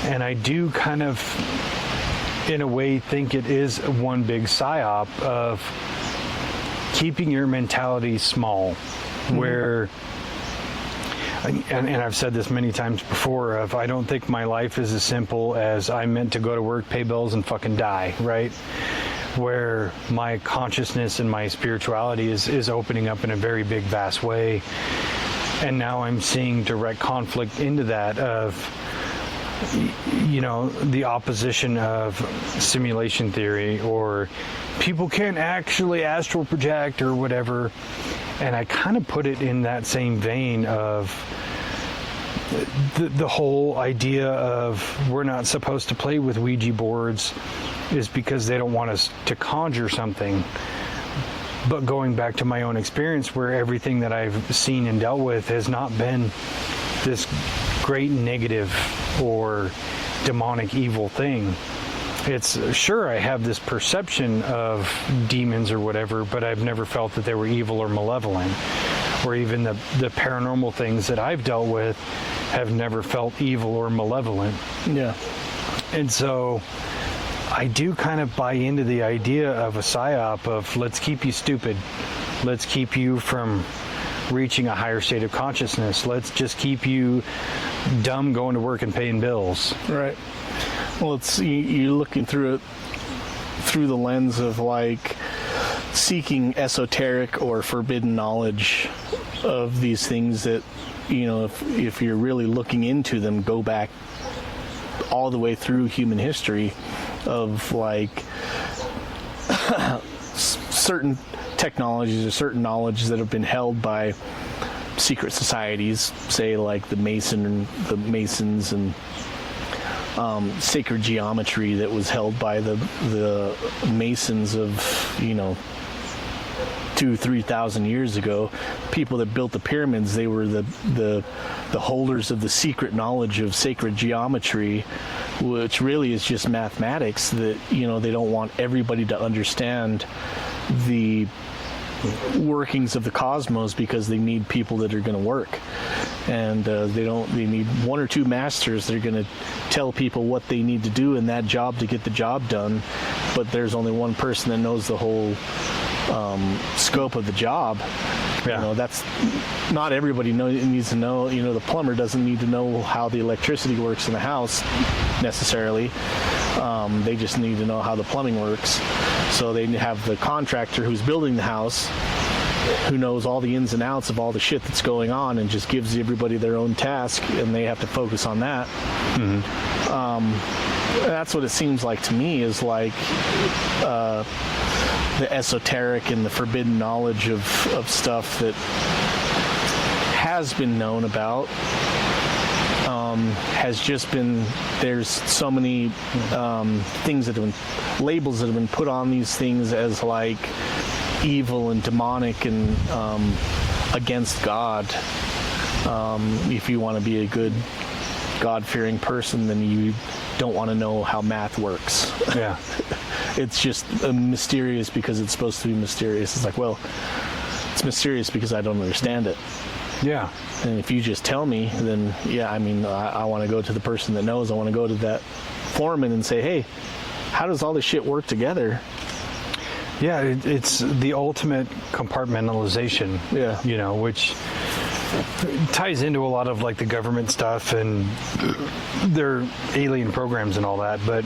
And I do kind of, in a way, think it is one big psyop of keeping your mentality small, where, and I've said this many times before, of I don't think my life is as simple as I'm meant to go to work, pay bills, and fucking die, right? Where my consciousness and my spirituality is opening up in a very big, vast way. And now I'm seeing direct conflict into that of, you know, the opposition of simulation theory, or people can't actually astral project or whatever. And I kind of put it in that same vein of the whole idea of we're not supposed to play with Ouija boards is because they don't want us to conjure something. But going back to my own experience, where everything that I've seen and dealt with has not been this great negative or demonic evil thing. It's sure I have this perception of demons or whatever, but I've never felt that they were evil or malevolent. Or even the paranormal things that I've dealt with have never felt evil or malevolent. Yeah. And so I do kind of buy into the idea of a psyop of let's keep you stupid. Let's keep you from reaching a higher state of consciousness. Let's just keep you dumb going to work and paying bills. Right. Well, it's you're looking through it through the lens of like seeking esoteric or forbidden knowledge of these things that, you know, if you're really looking into them, go back all the way through human history of like certain technologies or certain knowledge that have been held by secret societies, say like the Masons and sacred geometry that was held by the Masons of, you know, 2,000-3,000 years ago. People that built the pyramids, they were the holders of the secret knowledge of sacred geometry, which really is just mathematics that, you know, they don't want everybody to understand the workings of the cosmos because they need people that are going to work, and they need one or two masters that are going to tell people what they need to do in that job to get the job done, but there's only one person that knows the whole scope of the job. Yeah. You know, that's not everybody needs to know. You know, the plumber doesn't need to know how the electricity works in the house necessarily. They just need to know how the plumbing works. So they have the contractor who's building the house, who knows all the ins and outs of all the shit that's going on, and just gives everybody their own task, and they have to focus on that. That's what it seems like to me, is like the esoteric and the forbidden knowledge of stuff that has been known about. Has just been, there's so many things that have been, labels that have been put on these things as like evil and demonic and against God, If you want to be a good God-fearing person, then you don't want to know how math works. Yeah. It's just mysterious because it's supposed to be mysterious. It's like, well, it's mysterious because I don't understand it. Yeah. And if you just tell me, then yeah, I mean, I want to go to the person that knows. I want to go to that foreman and say, hey, how does all this shit work together? Yeah, it's the ultimate compartmentalization. Yeah. You know, which ties into a lot of like the government stuff and their alien programs and all that. But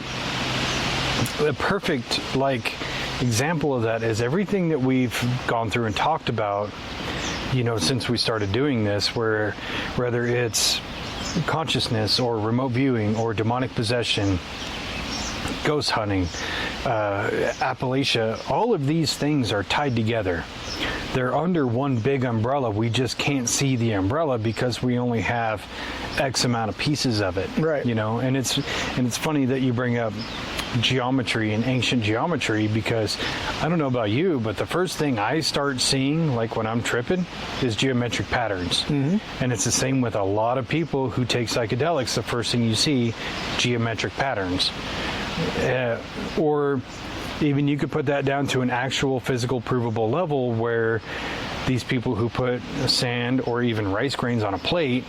the perfect like example of that is everything that we've gone through and talked about, you know, since we started doing this, where whether it's consciousness or remote viewing or demonic possession, ghost hunting, Appalachia, all of these things are tied together. They're under one big umbrella. We just can't see the umbrella because we only have X amount of pieces of it. Right. You know, and it's funny that you bring up geometry and ancient geometry, because I don't know about you, but the first thing I start seeing, like when I'm tripping, is geometric patterns. Mm-hmm. And it's the same with a lot of people who take psychedelics. The first thing you see, geometric patterns. Or even you could put that down to an actual physical provable level where these people who put sand or even rice grains on a plate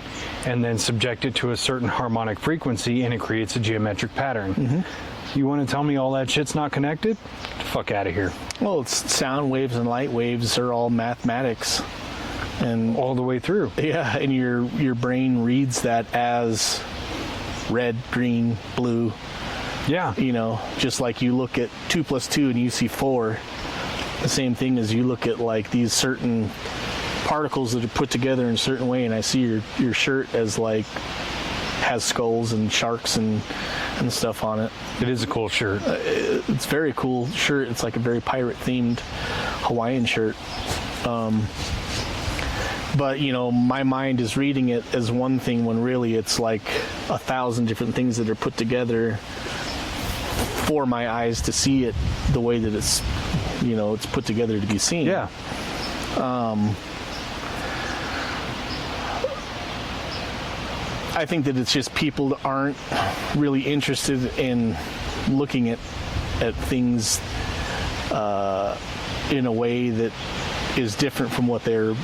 and then subject it to a certain harmonic frequency and it creates a geometric pattern. Mm-hmm. You want to tell me all that shit's not connected? Get the fuck out of here. Well, it's sound waves and light waves are all mathematics. And all the way through. Yeah, and your brain reads that as red, green, blue. Yeah. You know, just like you look at 2 + 2 and you see 4. The same thing as you look at like these certain particles that are put together in a certain way, and I see your shirt as like has skulls and sharks and stuff on it. It is a cool shirt. It's a very cool shirt. It's like a very pirate themed Hawaiian shirt. But you know, my mind is reading it as one thing when really it's like 1,000 different things that are put together for my eyes to see it the way that it's, you know, it's put together to be seen. Yeah. I think that it's just people that aren't really interested in looking at things in a way that is different from what they're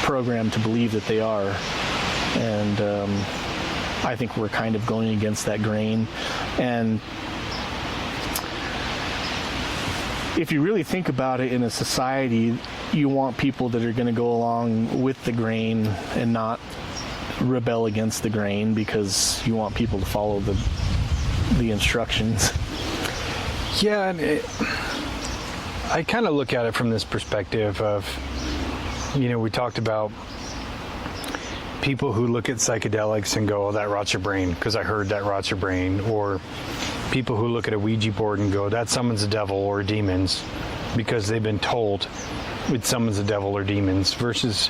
programmed to believe that they are. And I think we're kind of going against that grain. And if you really think about it, in a society, you want people that are going to go along with the grain and not rebel against the grain, because you want people to follow the instructions. Yeah, and I kind of look at it from this perspective of, you know, we talked about people who look at psychedelics and go, oh, that rots your brain because I heard that rots your brain, or people who look at a Ouija board and go, that summons a devil or demons because they've been told it summons a devil or demons, versus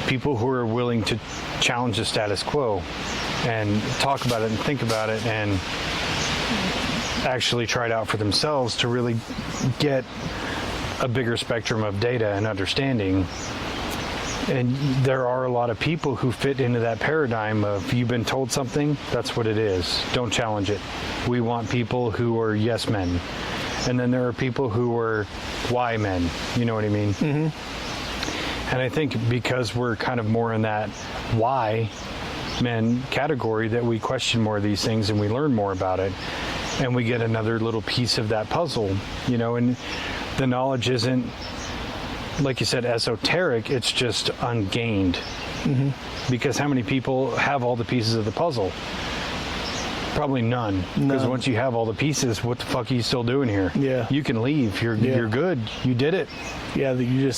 people who are willing to challenge the status quo and talk about it and think about it and actually try it out for themselves to really get a bigger spectrum of data and understanding. And there are a lot of people who fit into that paradigm of, you've been told something, that's what it is. Don't challenge it. We want people who are yes men. And then there are people who are why men. You know what I mean? Mm-hmm. And I think because we're kind of more in that why men category, that we question more of these things and we learn more about it. And we get another little piece of that puzzle, you know, and the knowledge isn't, like you said, esoteric, it's just ungained. Mm-hmm. Because how many people have all the pieces of the puzzle? Probably none. Because once you have all the pieces, what the fuck are you still doing here? Yeah. You can leave. You're good. You did it. Yeah, you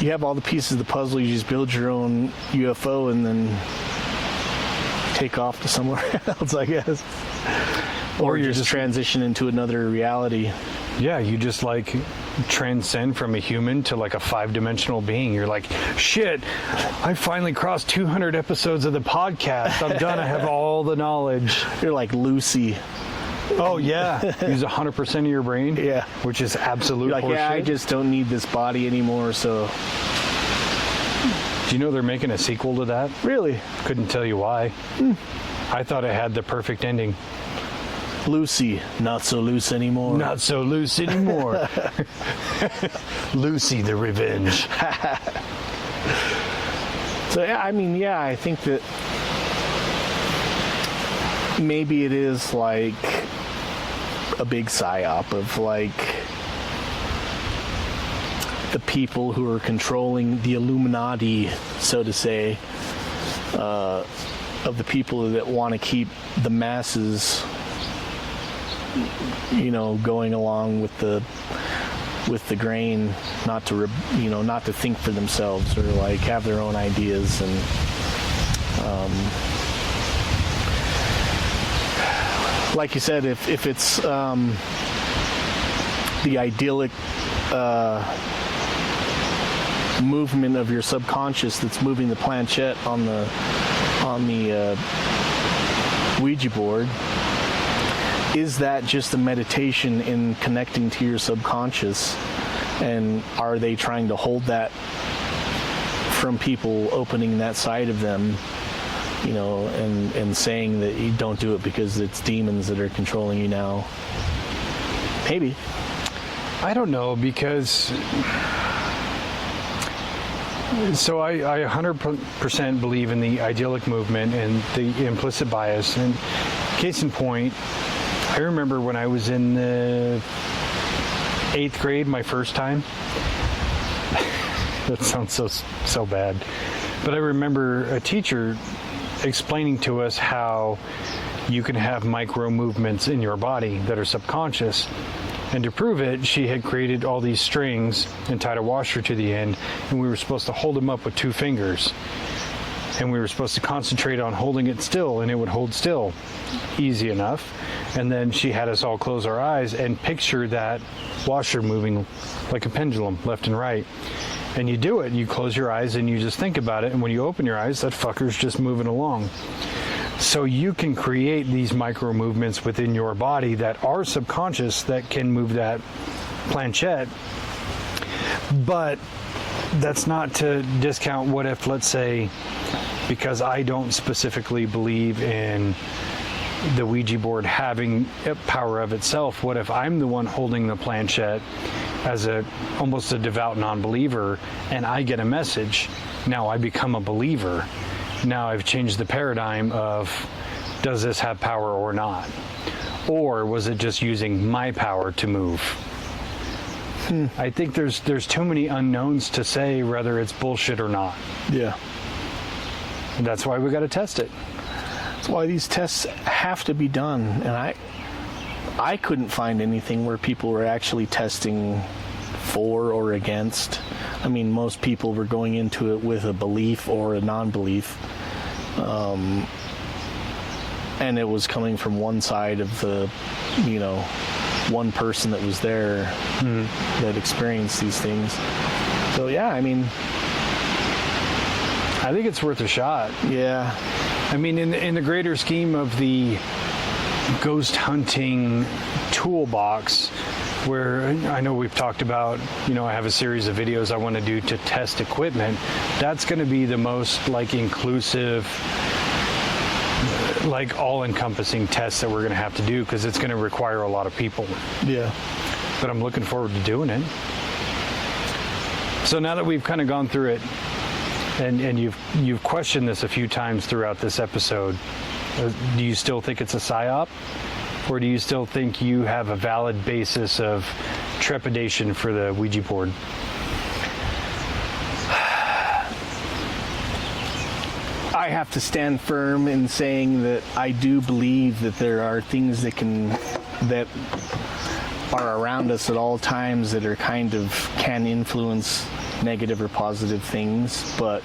have all the pieces of the puzzle, you just build your own UFO and then take off to somewhere else, I guess. Or you just transition into another reality. Yeah, you just like transcend from a human to like a 5-dimensional being. You're like, shit, I finally crossed 200 episodes of the podcast. I'm done. I have all the knowledge. You're like Lucy. Oh, yeah. Use 100% of your brain. Yeah. Which is absolute You're like, horseshit. yeah, I just don't need this body anymore, so Do you know they're making a sequel to that? Really? Couldn't tell you why. I thought it had the perfect ending. Lucy, not so loose anymore. Not so loose anymore. Lucy the Revenge. So, yeah, I mean, yeah, I think that maybe it is like a big psyop of like the people who are controlling the Illuminati, so to say, of the people that want to keep the masses, you know, going along with the grain, not to not to think for themselves or like have their own ideas. And like you said, if it's the idyllic movement of your subconscious that's moving the planchette on the Ouija board, is that just a meditation in connecting to your subconscious? And are they trying to hold that from people opening that side of them, you know, and saying that you don't do it because it's demons that are controlling you now? Maybe. I don't know, because so I 100% believe in the idyllic movement and the implicit bias. And case in point, I remember when I was in the 8th grade, my first time. That sounds so bad. But I remember a teacher explaining to us how you can have micro movements in your body that are subconscious. And to prove it, she had created all these strings and tied a washer to the end, and we were supposed to hold them up with 2 fingers. And we were supposed to concentrate on holding it still, and it would hold still. Easy enough. And then she had us all close our eyes and picture that washer moving like a pendulum, left and right. And you do it, you close your eyes and you just think about it, and when you open your eyes, that fucker's just moving along. So you can create these micro movements within your body that are subconscious that can move that planchette. But that's not to discount what if, let's say, because I don't specifically believe in the Ouija board having a power of itself, what if I'm the one holding the planchette as almost a devout non-believer, and I get a message? Now I become a believer. Now I've changed the paradigm of, does this have power or not? Or was it just using my power to move? I think there's too many unknowns to say whether it's bullshit or not. Yeah. And that's why we got to test it. That's why these tests have to be done. And I couldn't find anything where people were actually testing for or against. I mean, most people were going into it with a belief or a non-belief. And it was coming from one side of the, you know, one person that was there that experienced these things. So, yeah, I mean, I think it's worth a shot. Yeah. I mean, in the greater scheme of the ghost hunting toolbox, where I know we've talked about, you know, I have a series of videos I want to do to test equipment. That's going to be the most like inclusive, like all-encompassing test that we're going to have to do, because it's going to require a lot of people. Yeah. But I'm looking forward to doing it. So now that we've kind of gone through it, and you've questioned this a few times throughout this episode, do you still think it's a psyop? Or do you still think you have a valid basis of trepidation for the Ouija board? I have to stand firm in saying that I do believe that there are things that are around us at all times that are can influence negative or positive things, but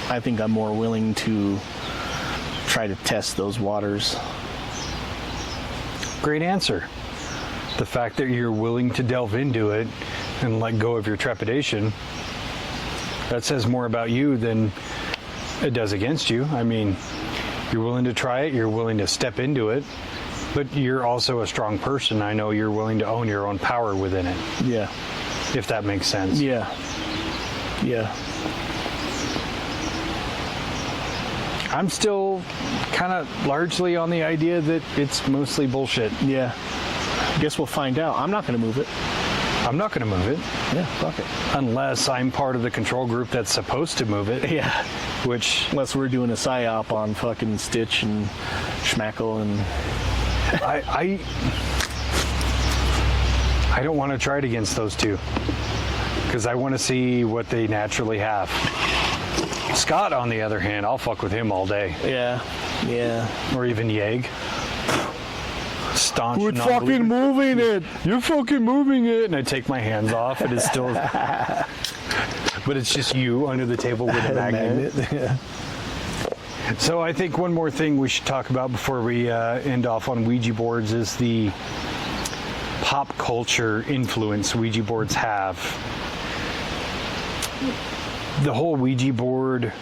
I think I'm more willing to try to test those waters. Great answer. The fact that you're willing to delve into it and let go of your trepidation, that says more about you than it does against you. I mean, you're willing to try it, you're willing to step into it, but you're also a strong person. I know you're willing to own your own power within it. Yeah. If that makes sense. Yeah. Yeah. I'm still kind of largely on the idea that it's mostly bullshit. Yeah. Guess we'll find out. I'm not going to move it. I'm not going to move it. Yeah, fuck it. Unless I'm part of the control group that's supposed to move it. Yeah. Which... Unless we're doing a psyop on fucking Stitch and Schmackle and... I don't want to try it against those two. Because I want to see what they naturally have. Scott, on the other hand, I'll fuck with him all day. Yeah. Yeah. Or even Yeg. Staunch. Quit fucking moving it. You're fucking moving it. And I take my hands off. It is still... But it's just you under the table with a magnet. Yeah. So I think one more thing we should talk about before we end off on Ouija boards is the pop culture influence Ouija boards have. The whole Ouija board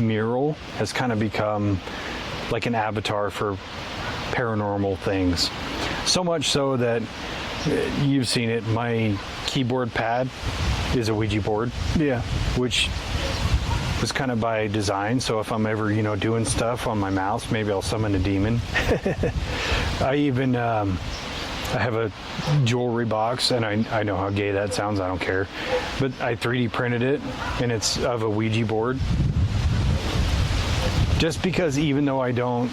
mural has kind of become like an avatar for paranormal things. So much so that you've seen it. My keyboard pad is a Ouija board. Yeah. Which was kind of by design. So if I'm ever, doing stuff on my mouse, maybe I'll summon a demon. I even, I have a jewelry box, and I know how gay that sounds. I don't care. But I 3D printed it, and it's of a Ouija board. Just because even though I don't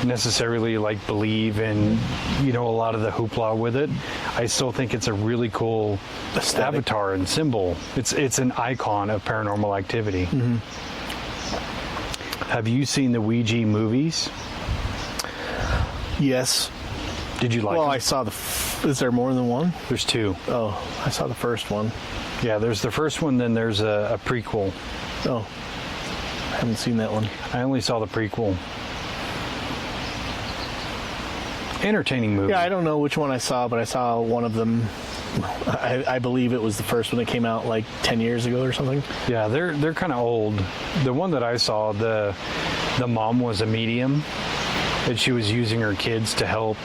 necessarily believe in a lot of the hoopla with it, I still think it's a really cool avatar and symbol. It's an icon of paranormal activity. Mm-hmm. Have you seen the Ouija movies? Yes. Did you like them? Well, I saw is there more than one? There's two. Oh, I saw the first one. Yeah, there's the first one, then there's a prequel. Oh, I haven't seen that one. I only saw the prequel. Entertaining movie. Yeah, I don't know which one I saw, but I saw one of them. I believe it was the first one that came out 10 years ago or something. Yeah, they're kind of old. The one that I saw, the mom was a medium, and she was using her kids to help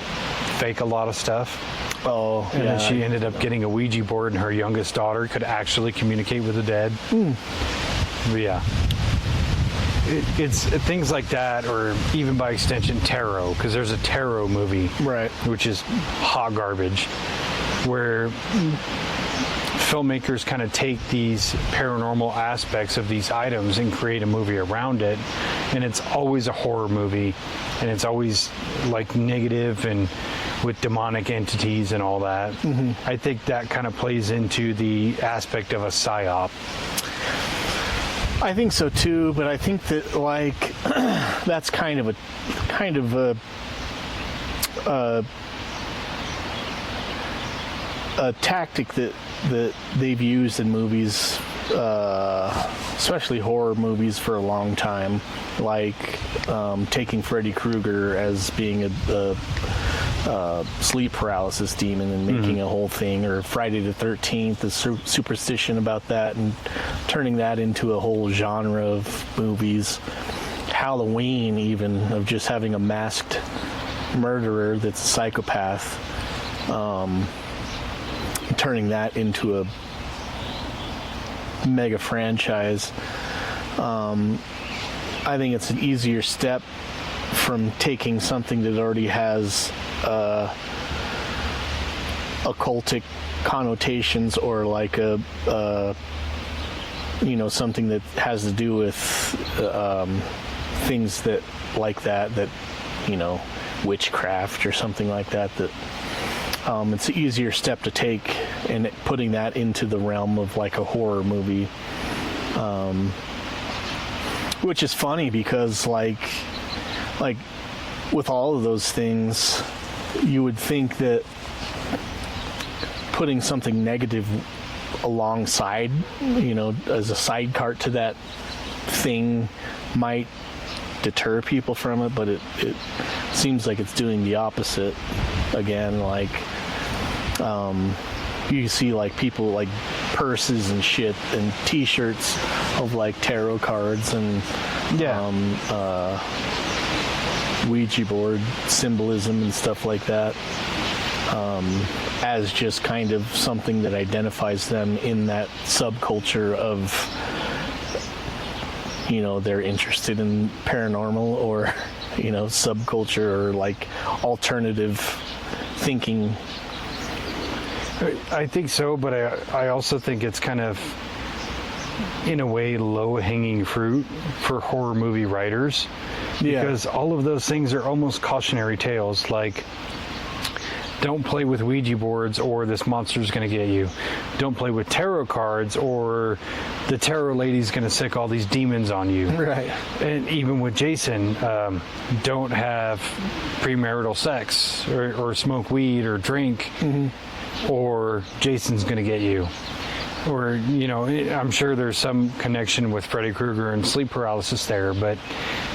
fake a lot of stuff. Oh, and then she ended up getting a Ouija board, and her youngest daughter could actually communicate with the dead. But yeah. It's things like that, or even by extension tarot, because there's a tarot movie, right, which is hot garbage, where filmmakers kind of take these paranormal aspects of these items and create a movie around it, and it's always a horror movie, and it's always negative and with demonic entities and all that. Mm-hmm. I think that kind of plays into the aspect of a psyop. I think so too, but I think that that's kind of a tactic that they've used in movies, especially horror movies, for a long time. Taking Freddy Krueger as being a sleep paralysis demon and making a whole thing, or Friday the 13th, the superstition about that, and turning that into a whole genre of movies. Halloween, even, of just having a masked murderer that's a psychopath, turning that into a mega franchise. I think it's an easier step from taking something that already has occultic connotations, or something that has to do with things that witchcraft or something like that. It's an easier step to take, and putting that into the realm of a horror movie. Which is funny because with all of those things, you would think that putting something negative alongside, as a side cart to that thing, might deter people from it, but it seems like it's doing the opposite again. You see people purses and shit and t-shirts of tarot cards and Ouija board symbolism and stuff like that, as just kind of something that identifies them in that subculture of they're interested in paranormal or, subculture or like alternative thinking. I think so, but I also think it's kind of, in a way, low-hanging fruit for horror movie writers. Because all of those things are almost cautionary tales, like, don't play with Ouija boards or this monster's going to get you. Don't play with tarot cards or the tarot lady's going to sick all these demons on you. Right. And even with Jason, don't have premarital sex or smoke weed or drink, or Jason's going to get you. Or, I'm sure there's some connection with Freddy Krueger and sleep paralysis there, but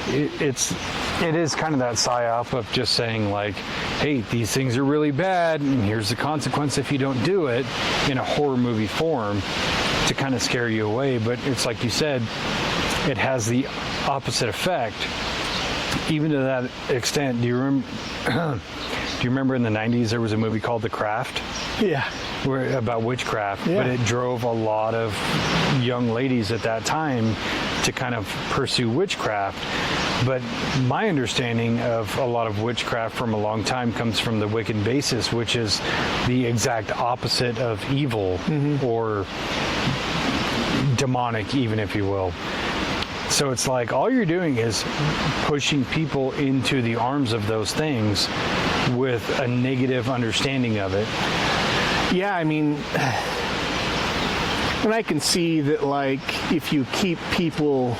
it is kind of that psyop of just saying, like, hey, these things are really bad, and here's the consequence if you don't do it, in a horror movie form to kind of scare you away. But it's like you said, it has the opposite effect. Even to that extent, do you remember in the 90s there was a movie called The Craft? Yeah. About witchcraft, but it drove a lot of young ladies at that time to kind of pursue witchcraft. But my understanding of a lot of witchcraft from a long time comes from the Wiccan basis, which is the exact opposite of evil or demonic, even, if you will. So it's like all you're doing is pushing people into the arms of those things with a negative understanding of it. Yeah, I mean, and I can see that, like, if you keep people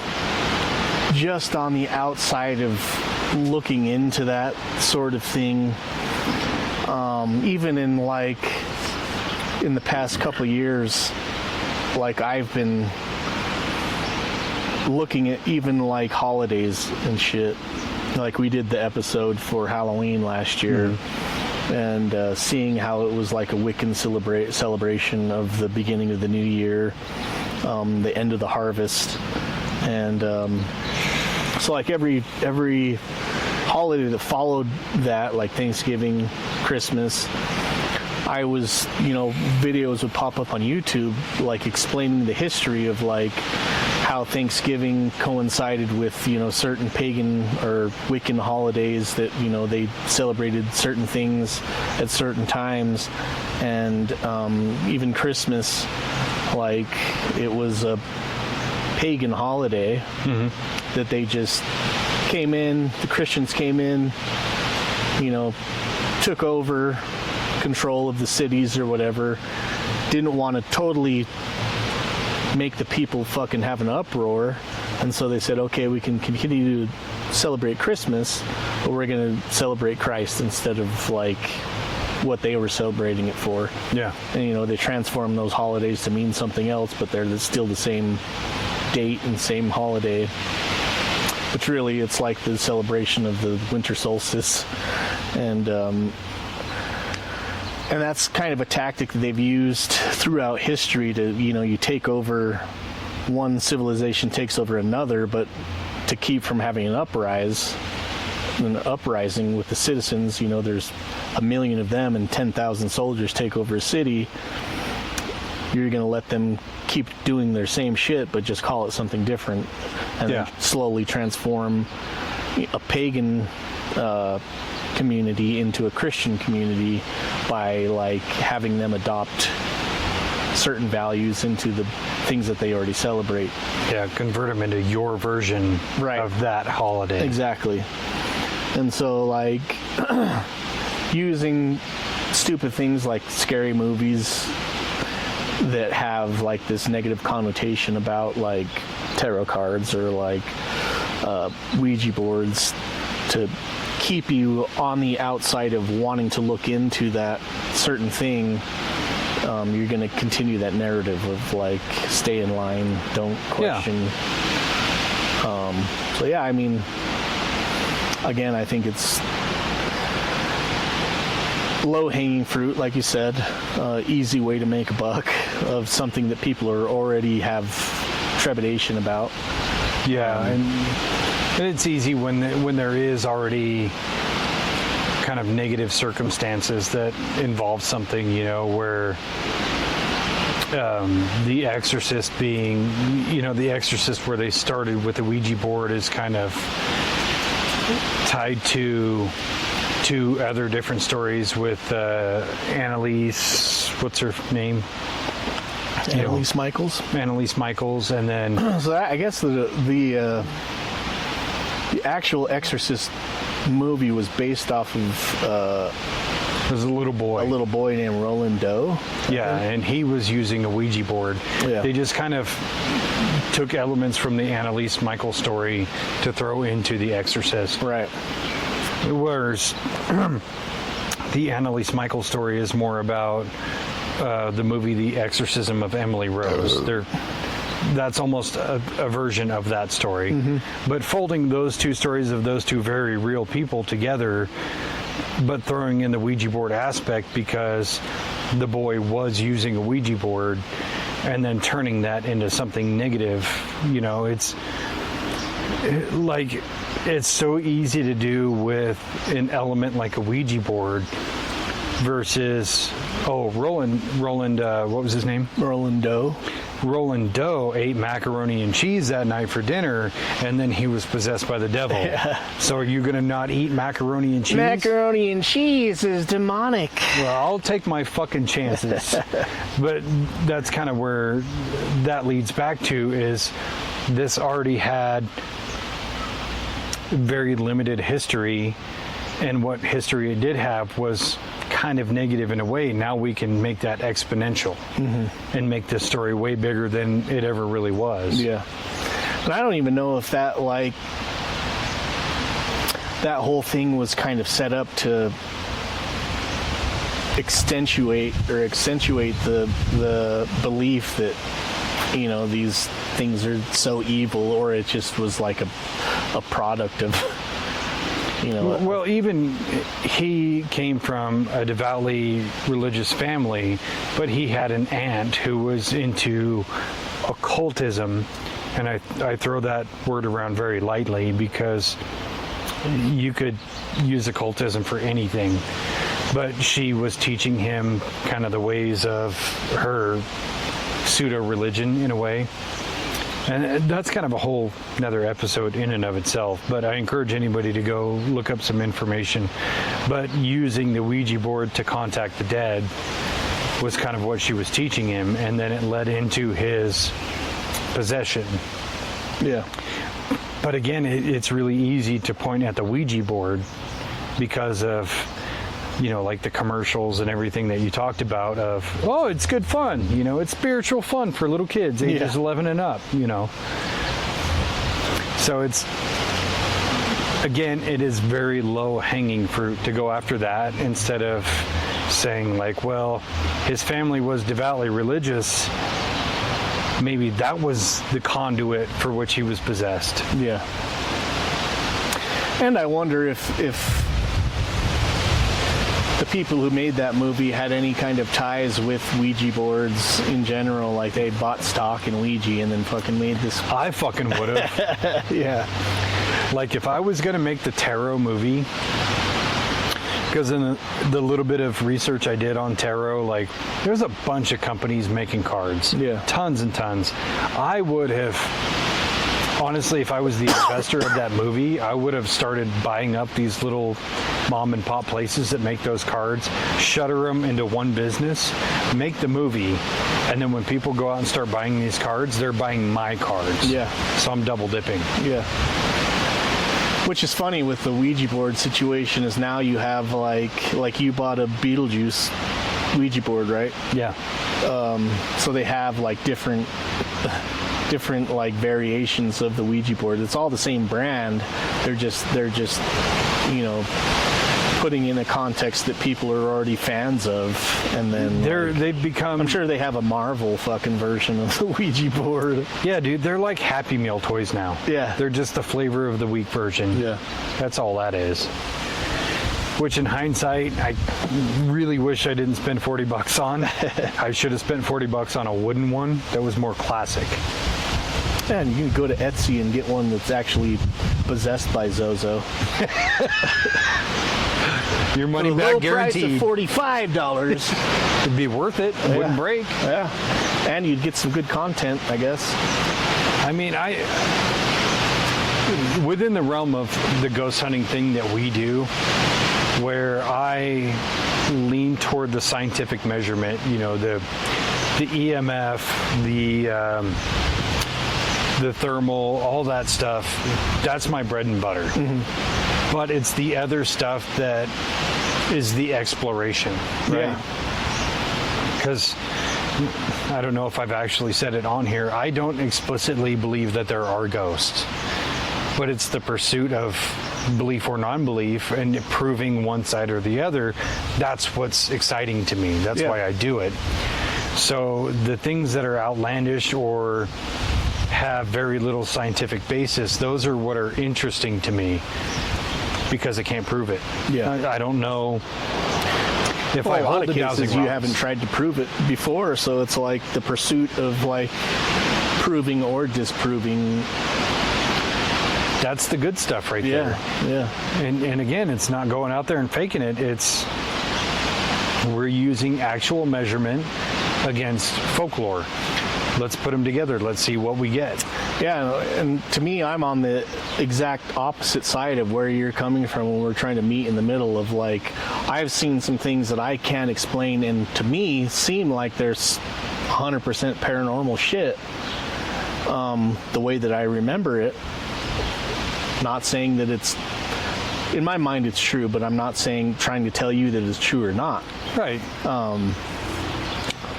just on the outside of looking into that sort of thing, even in the past couple of years, like, I've been looking at even like holidays and shit. Like, we did the episode for Halloween last year. And seeing how it was like a Wiccan celebration of the beginning of the new year, the end of the harvest, and so like every holiday that followed that, like Thanksgiving, Christmas, I was, videos would pop up on YouTube, like explaining the history of like how Thanksgiving coincided with, certain pagan or Wiccan holidays that, they celebrated certain things at certain times. And even Christmas, like, it was a pagan holiday that they just came in, the Christians came in, took over control of the cities or whatever, didn't want to totally make the people fucking have an uproar, and so they said, okay, we can continue to celebrate Christmas, but we're going to celebrate Christ instead of like what they were celebrating it for. Yeah. And they transform those holidays to mean something else, but they're still the same date and same holiday, but really it's like the celebration of the winter solstice. And that's kind of a tactic that they've used throughout history to, you take over, one civilization takes over another, but to keep from having an uprising with the citizens, there's 1 million of them and 10,000 soldiers take over a city. You're going to let them keep doing their same shit, but just call it something different, and then slowly transform a pagan community into a Christian community by like having them adopt certain values into the things that they already celebrate. Yeah, convert them into your version of that holiday. Exactly. And so like using stupid things like scary movies that have like this negative connotation about like tarot cards or like Ouija boards to keep you on the outside of wanting to look into that certain thing. You're going to continue that narrative of like, stay in line, don't question. So yeah, I mean, again, I think it's low-hanging fruit, like you said, easy way to make a buck of something that people are already have trepidation about. Yeah, and it's easy when there is already kind of negative circumstances that involve something, where The Exorcist being, The Exorcist where they started with the Ouija board is kind of tied to two other different stories with Annalise, what's her name? Annalise Michaels. Annalise Michaels, and then So I guess the actual Exorcist movie was based off of there's a little boy. a little boy named Roland Doe. Yeah, and he was using a Ouija board. Yeah. They just kind of took elements from the Annalise Michaels story to throw into The Exorcist. Right. Whereas the Annalise Michaels story is more about the movie The Exorcism of Emily Rose. That's almost a version of that story. But folding those two stories of those two very real people together, but throwing in the Ouija board aspect because the boy was using a Ouija board and then turning that into something negative, it's so easy to do with an element like a Ouija board versus Roland what was his name? Roland Doe. Roland Doe ate macaroni and cheese that night for dinner, and then he was possessed by the devil. Yeah. So are you going to not eat macaroni and cheese? Macaroni and cheese is demonic. Well, I'll take my fucking chances. But that's kind of where that leads back to, is this already had very limited history, and what history it did have was kind of negative in a way. Now we can make that exponential and make this story way bigger than it ever really was. Yeah. And I don't even know if that whole thing was kind of set up to accentuate the belief that these things are so evil, or it just was like a product of Well, even he came from a devoutly religious family, but he had an aunt who was into occultism, and I throw that word around very lightly because you could use occultism for anything, but she was teaching him kind of the ways of her pseudo-religion in a way. And that's kind of a whole another episode in and of itself, but I encourage anybody to go look up some information. But using the Ouija board to contact the dead was kind of what she was teaching him, and then it led into his possession. Yeah. But again, it's really easy to point at the Ouija board because of, like the commercials and everything that you talked about of, it's good fun, it's spiritual fun for little kids, ages 11 and up, So it is very low hanging fruit to go after that instead of saying like, well, his family was devoutly religious. Maybe that was the conduit for which he was possessed. Yeah. And I wonder if the people who made that movie had any kind of ties with Ouija boards in general, like they bought stock in Ouija and then fucking made this. I fucking would have. Yeah. Like if I was going to make the tarot movie, because in the little bit of research I did on tarot, like there's a bunch of companies making cards. Yeah. Tons and tons. I would have, honestly, if I was the investor of that movie, I would have started buying up these little mom and pop places that make those cards, shutter them into one business, make the movie, and then when people go out and start buying these cards, they're buying my cards. Yeah. So I'm double dipping. Yeah. Which is funny with the Ouija board situation is now you have like you bought a Beetlejuice Ouija board, right? Yeah. So they have like different like variations of the Ouija board. It's all the same brand. They're just putting in a context that people are already fans of, and then they've become. I'm sure they have a Marvel fucking version of the Ouija board. Yeah, dude, they're like Happy Meal toys now. Yeah. They're just the flavor of the week version. Yeah. That's all that is. Which in hindsight, I really wish I didn't spend $40 on. I should have spent $40 on a wooden one that was more classic. And you can go to Etsy and get one that's actually possessed by Zozo. Your money For back low guaranteed. Price of $45. It'd be worth it. It wouldn't break. Yeah. And you'd get some good content, I guess. I mean, within the realm of the ghost hunting thing that we do, where I lean toward the scientific measurement, you know, the EMF, the thermal, all that stuff, that's my bread and butter. Mm-hmm. But it's the other stuff that is the exploration, right? Because I don't know if I've actually said it on here, I don't explicitly believe that there are ghosts, but it's the pursuit of belief or non-belief and proving one side or the other. That's what's exciting to me. That's why I do it. So the things that are outlandish or have very little scientific basis, those are what are interesting to me because I can't prove it. I don't know if I a lot hold of the cases dowsing you rods. haven't tried to prove it before, so it's like the pursuit of like proving or disproving. That's the good stuff right there. Yeah. And again, it's not going out there and faking it. It's we're using actual measurement against folklore. Let's put them together. Let's see what we get. Yeah, and to me, I'm on the exact opposite side of where you're coming from when we're trying to meet in the middle of like, I've seen some things that I can't explain and to me seem like there's 100% paranormal shit the way that I remember it. Not saying that it's, in my mind it's true, but I'm not trying to tell you that it's true or not. Right.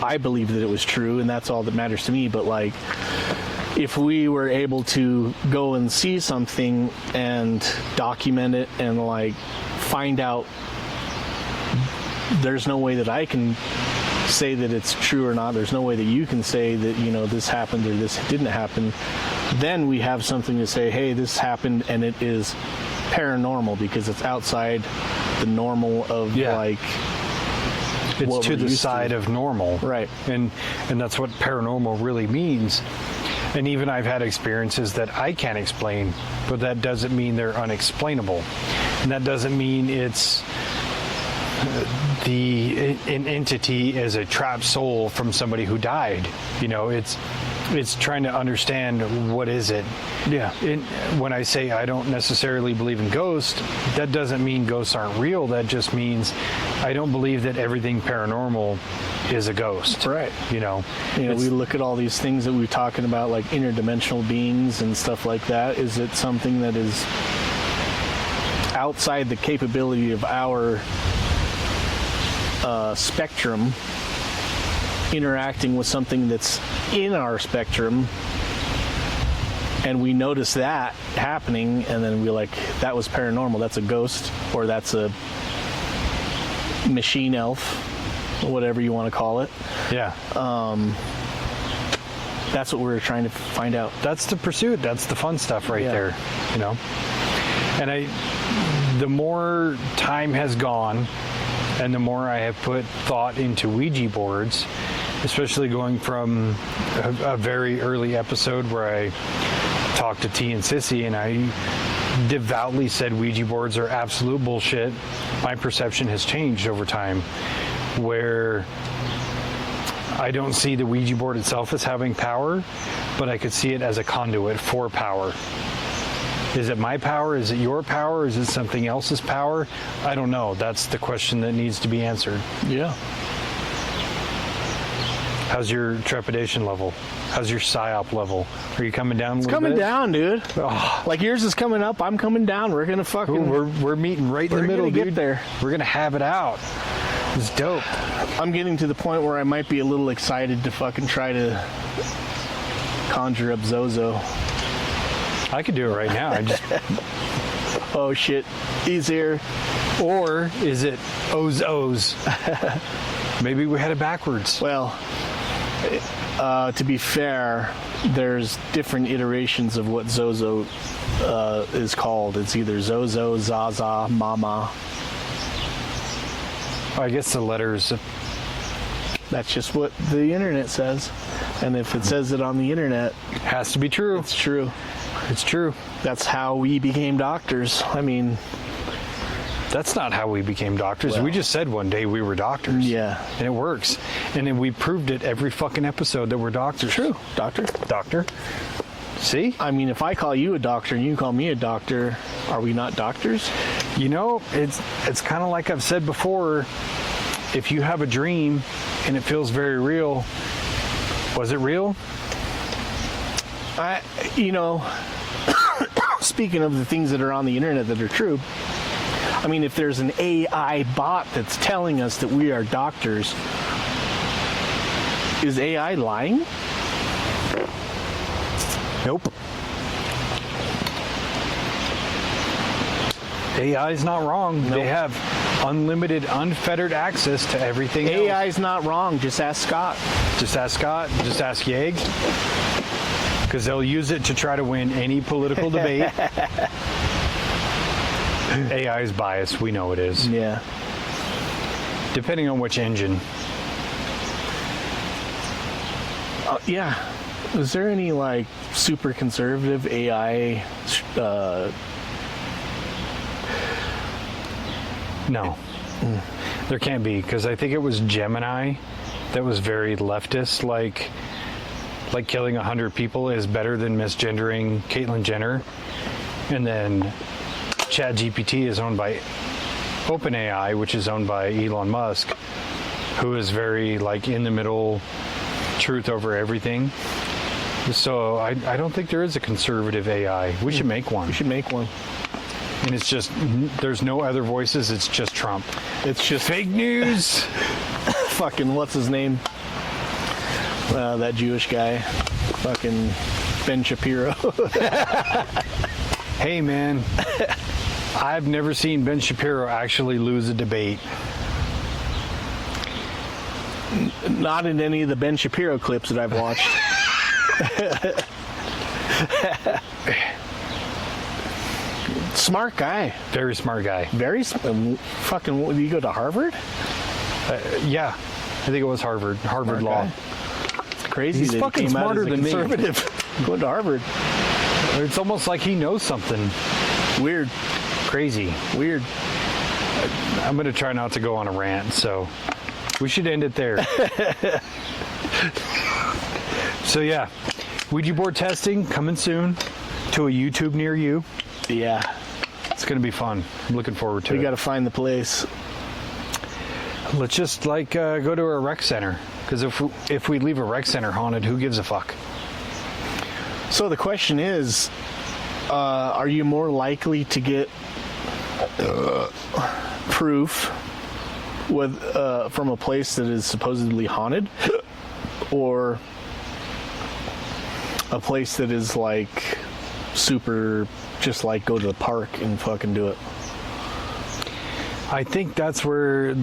I believe that it was true, and that's all that matters to me. But like, if we were able to go and see something and document it and like find out, there's no way that I can say that it's true or not. There's no way that you can say that, you know, this happened or this didn't happen. Then we have something to say, hey, this happened and it is paranormal because it's outside the normal of like, it's to the side of normal. Right. And that's what paranormal really means. And even I've had experiences that I can't explain, but that doesn't mean they're unexplainable. And that doesn't mean it's an entity as a trapped soul from somebody who died. You know, it's trying to understand what is it. Yeah. When I say I don't necessarily believe in ghosts, that doesn't mean ghosts aren't real. That just means I don't believe that everything paranormal is a ghost. Right. You know, we look at all these things that we're talking about, like interdimensional beings and stuff like that. Is it something that is outside the capability of our spectrum interacting with something that's in our spectrum, and we notice that happening, and then we're like, that was paranormal, that's a ghost, or that's a machine elf, or whatever you want to call it. Yeah. That's what we're trying to find out. That's the pursuit. That's the fun stuff right there, you know. And the more time has gone and the more I have put thought into Ouija boards, especially going from a very early episode where I talked to T and Sissy and I devoutly said Ouija boards are absolute bullshit, my perception has changed over time, where I don't see the Ouija board itself as having power, but I could see it as a conduit for power. Is it my power? Is it your power? Is it something else's power? I don't know. That's the question that needs to be answered. Yeah. How's your trepidation level? How's your psyop level? Are you coming down a little bit? It's coming down, dude. Oh. Like yours is coming up, I'm coming down. We're gonna fucking... We're meeting right in the middle, dude. Get there. We're gonna have it out. It's dope. I'm getting to the point where I might be a little excited to fucking try to conjure up Zozo. I could do it right now. I just... Oh shit, he's here. Or is it O's? Maybe we had it backwards. Well, to be fair, there's different iterations of what Zozo is called. It's either Zozo, Zaza, Mama. I guess the letters... That's just what the internet says. And if it says it on the internet... Has to be true. It's true. It's true. That's how we became doctors. I mean, That's not how we became doctors. Well. We just said one day we were doctors. Yeah. And it works. And then we proved it every fucking episode that we're doctors. True. Doctor. Doctor. See? I mean, if I call you a doctor and you call me a doctor, are we not doctors? You know, it's kind of like I've said before. If you have a dream and it feels very real, was it real? Speaking of the things that are on the internet that are true, I mean, if there's an AI bot that's telling us that we are doctors, is AI lying? Nope. AI is not wrong. Nope. They have unlimited, unfettered access to everything AI else. is not wrong. Just ask Scott. Just ask Scott. Just ask Yeg. Because they'll use it to try to win any political debate. AI is biased. We know it is. Yeah. Depending on which engine. Yeah. Is there any like super conservative AI? No. There can't be, because I think it was Gemini that was very leftist, like killing 100 people is better than misgendering Caitlyn Jenner. And then ChatGPT is owned by OpenAI, which is owned by Elon Musk, who is very like in the middle, truth over everything. So I don't think there is a conservative AI. We should make one. We should make one. And it's just, there's no other voices. It's just Trump. It's just Fake news. fucking what's his name? That Jewish guy. Fucking Ben Shapiro. Hey, man. I've never seen Ben Shapiro actually lose a debate. Not in any of the Ben Shapiro clips that I've watched. Smart guy. Very smart guy. Fucking, did you go to Harvard? Yeah. I think it was Harvard Smart Law. guy. It's crazy He's that fucking he came smarter out as a than me. conservative. Going to Harvard. It's almost like he knows something. Weird. Crazy. Weird. I'm going to try not to go on a rant, so we should end it there. So yeah, Ouija board testing coming soon to a YouTube near you. Yeah. It's going to be fun. I'm looking forward to We it. got to find the place. Let's just like go to a rec center, because if we leave a rec center haunted, who gives a fuck? So the question is, are you more likely to get proof with from a place that is supposedly haunted, or a place that is like super, just like go to the park and fucking do it? I think that's where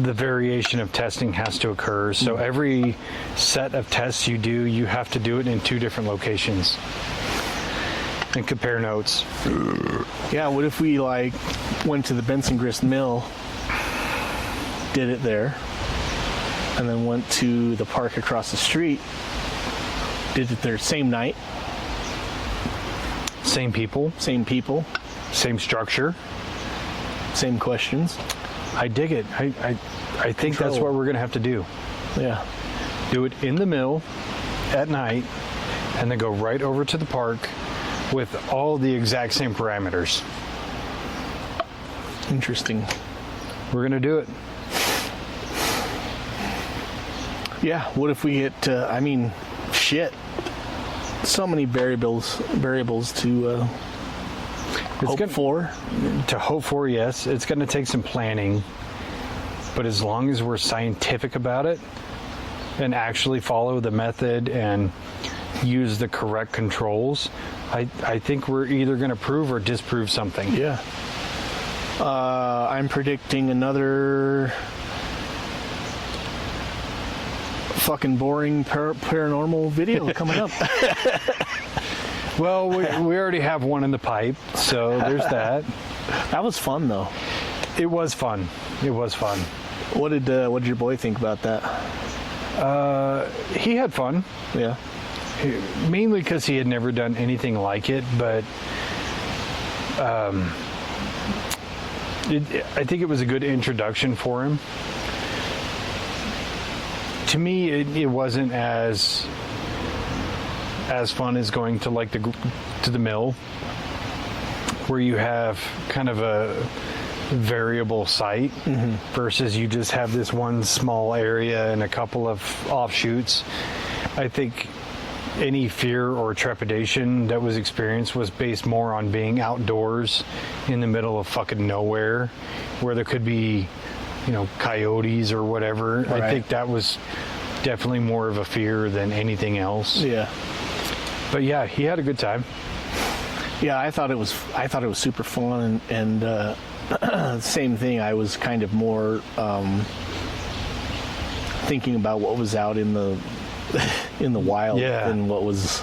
the variation of testing has to occur. So every set of tests you do, you have to do it in 2 different locations and compare notes. Yeah, what if we like went to the Benson Grist Mill, did it there, and then went to the park across the street, did it there same night, Same people, same people, same structure. same questions? I dig it. I think that's what we're going to have to do. Yeah. Do it in the mill at night and then go right over to the park with all the exact same parameters. Interesting. We're going to do it. Yeah, what if we hit, I mean, shit. So many variables to hope for. To hope for, yes. It's going to take some planning. But as long as we're scientific about it and actually follow the method and use the correct controls, I think we're either going to prove or disprove something. Yeah. I'm predicting another fucking boring paranormal video coming up. Well, we already have one in the pipe, so there's that. That was fun, though. It was fun. It was fun. What did your boy think about that? He had fun. Yeah. Mainly because he had never done anything like it, but I think it was a good introduction for him. To me, it wasn't as fun as going to like to the mill, where you have kind of a variable site versus you just have this one small area and a couple of offshoots. I think any fear or trepidation that was experienced was based more on being outdoors in the middle of fucking nowhere, where there could be, coyotes or whatever. Right. I think that was definitely more of a fear than anything else. Yeah. But yeah, he had a good time. Yeah, I thought it was super fun, and same thing. I was kind of more thinking about what was out in the wild than what was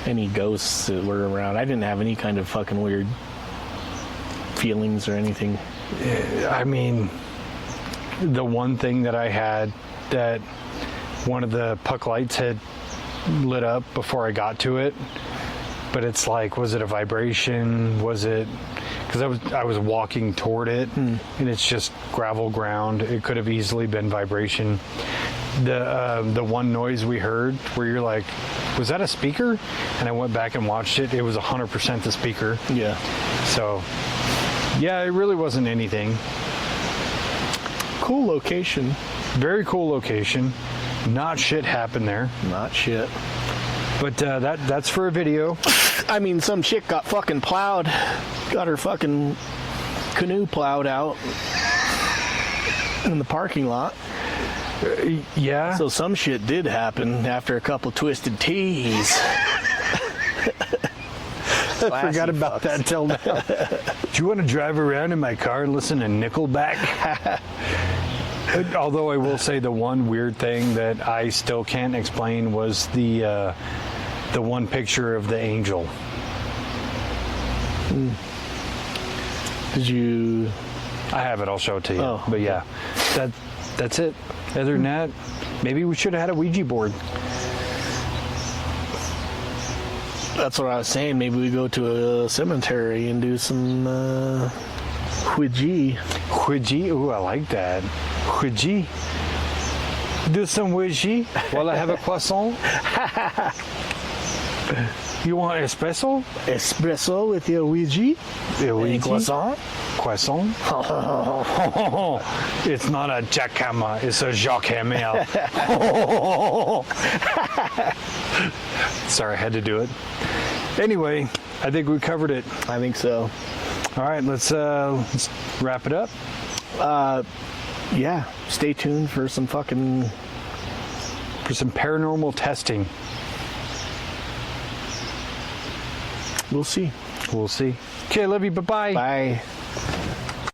any ghosts that were around. I didn't have any kind of fucking weird feelings or anything. I mean, the one thing that I had, that one of the puck lights had lit up before I got to it, but it's like, was it a vibration? Was it, because I was walking toward it, and it's just gravel ground. It could have easily been vibration. The one noise we heard where you're like, was that a speaker? And I went back and watched it. It was 100% the speaker. Yeah. So, yeah, it really wasn't anything. Cool location. Very cool location. Not shit happened there. Not shit. But that's for a video. I mean, some chick got fucking plowed. Got her fucking canoe plowed out in the parking lot. Yeah. So some shit did happen after a couple twisted teas. I forgot about that till now. Do you want to drive around in my car and listen to Nickelback? Although I will say the one weird thing that I still can't explain was the one picture of the angel. Did you? I have it. I'll show it to you. Oh, but yeah, that's it. Other than that, maybe we should have had a Ouija board. That's what I was saying. Maybe we go to a cemetery and do some Ouija. Ouija? Ooh, I like that. Ouija. Do some Ouija while I have a croissant. You want espresso? Espresso with your Ouija? Ouija? Croissant? Croissant? It's not a jackhammer, it's a jackhammer. Sorry, I had to do it. Anyway, I think we covered it. I think so. All right, let's wrap it up. Yeah, stay tuned for some paranormal testing. We'll see. Okay, love you. Bye-bye. Bye.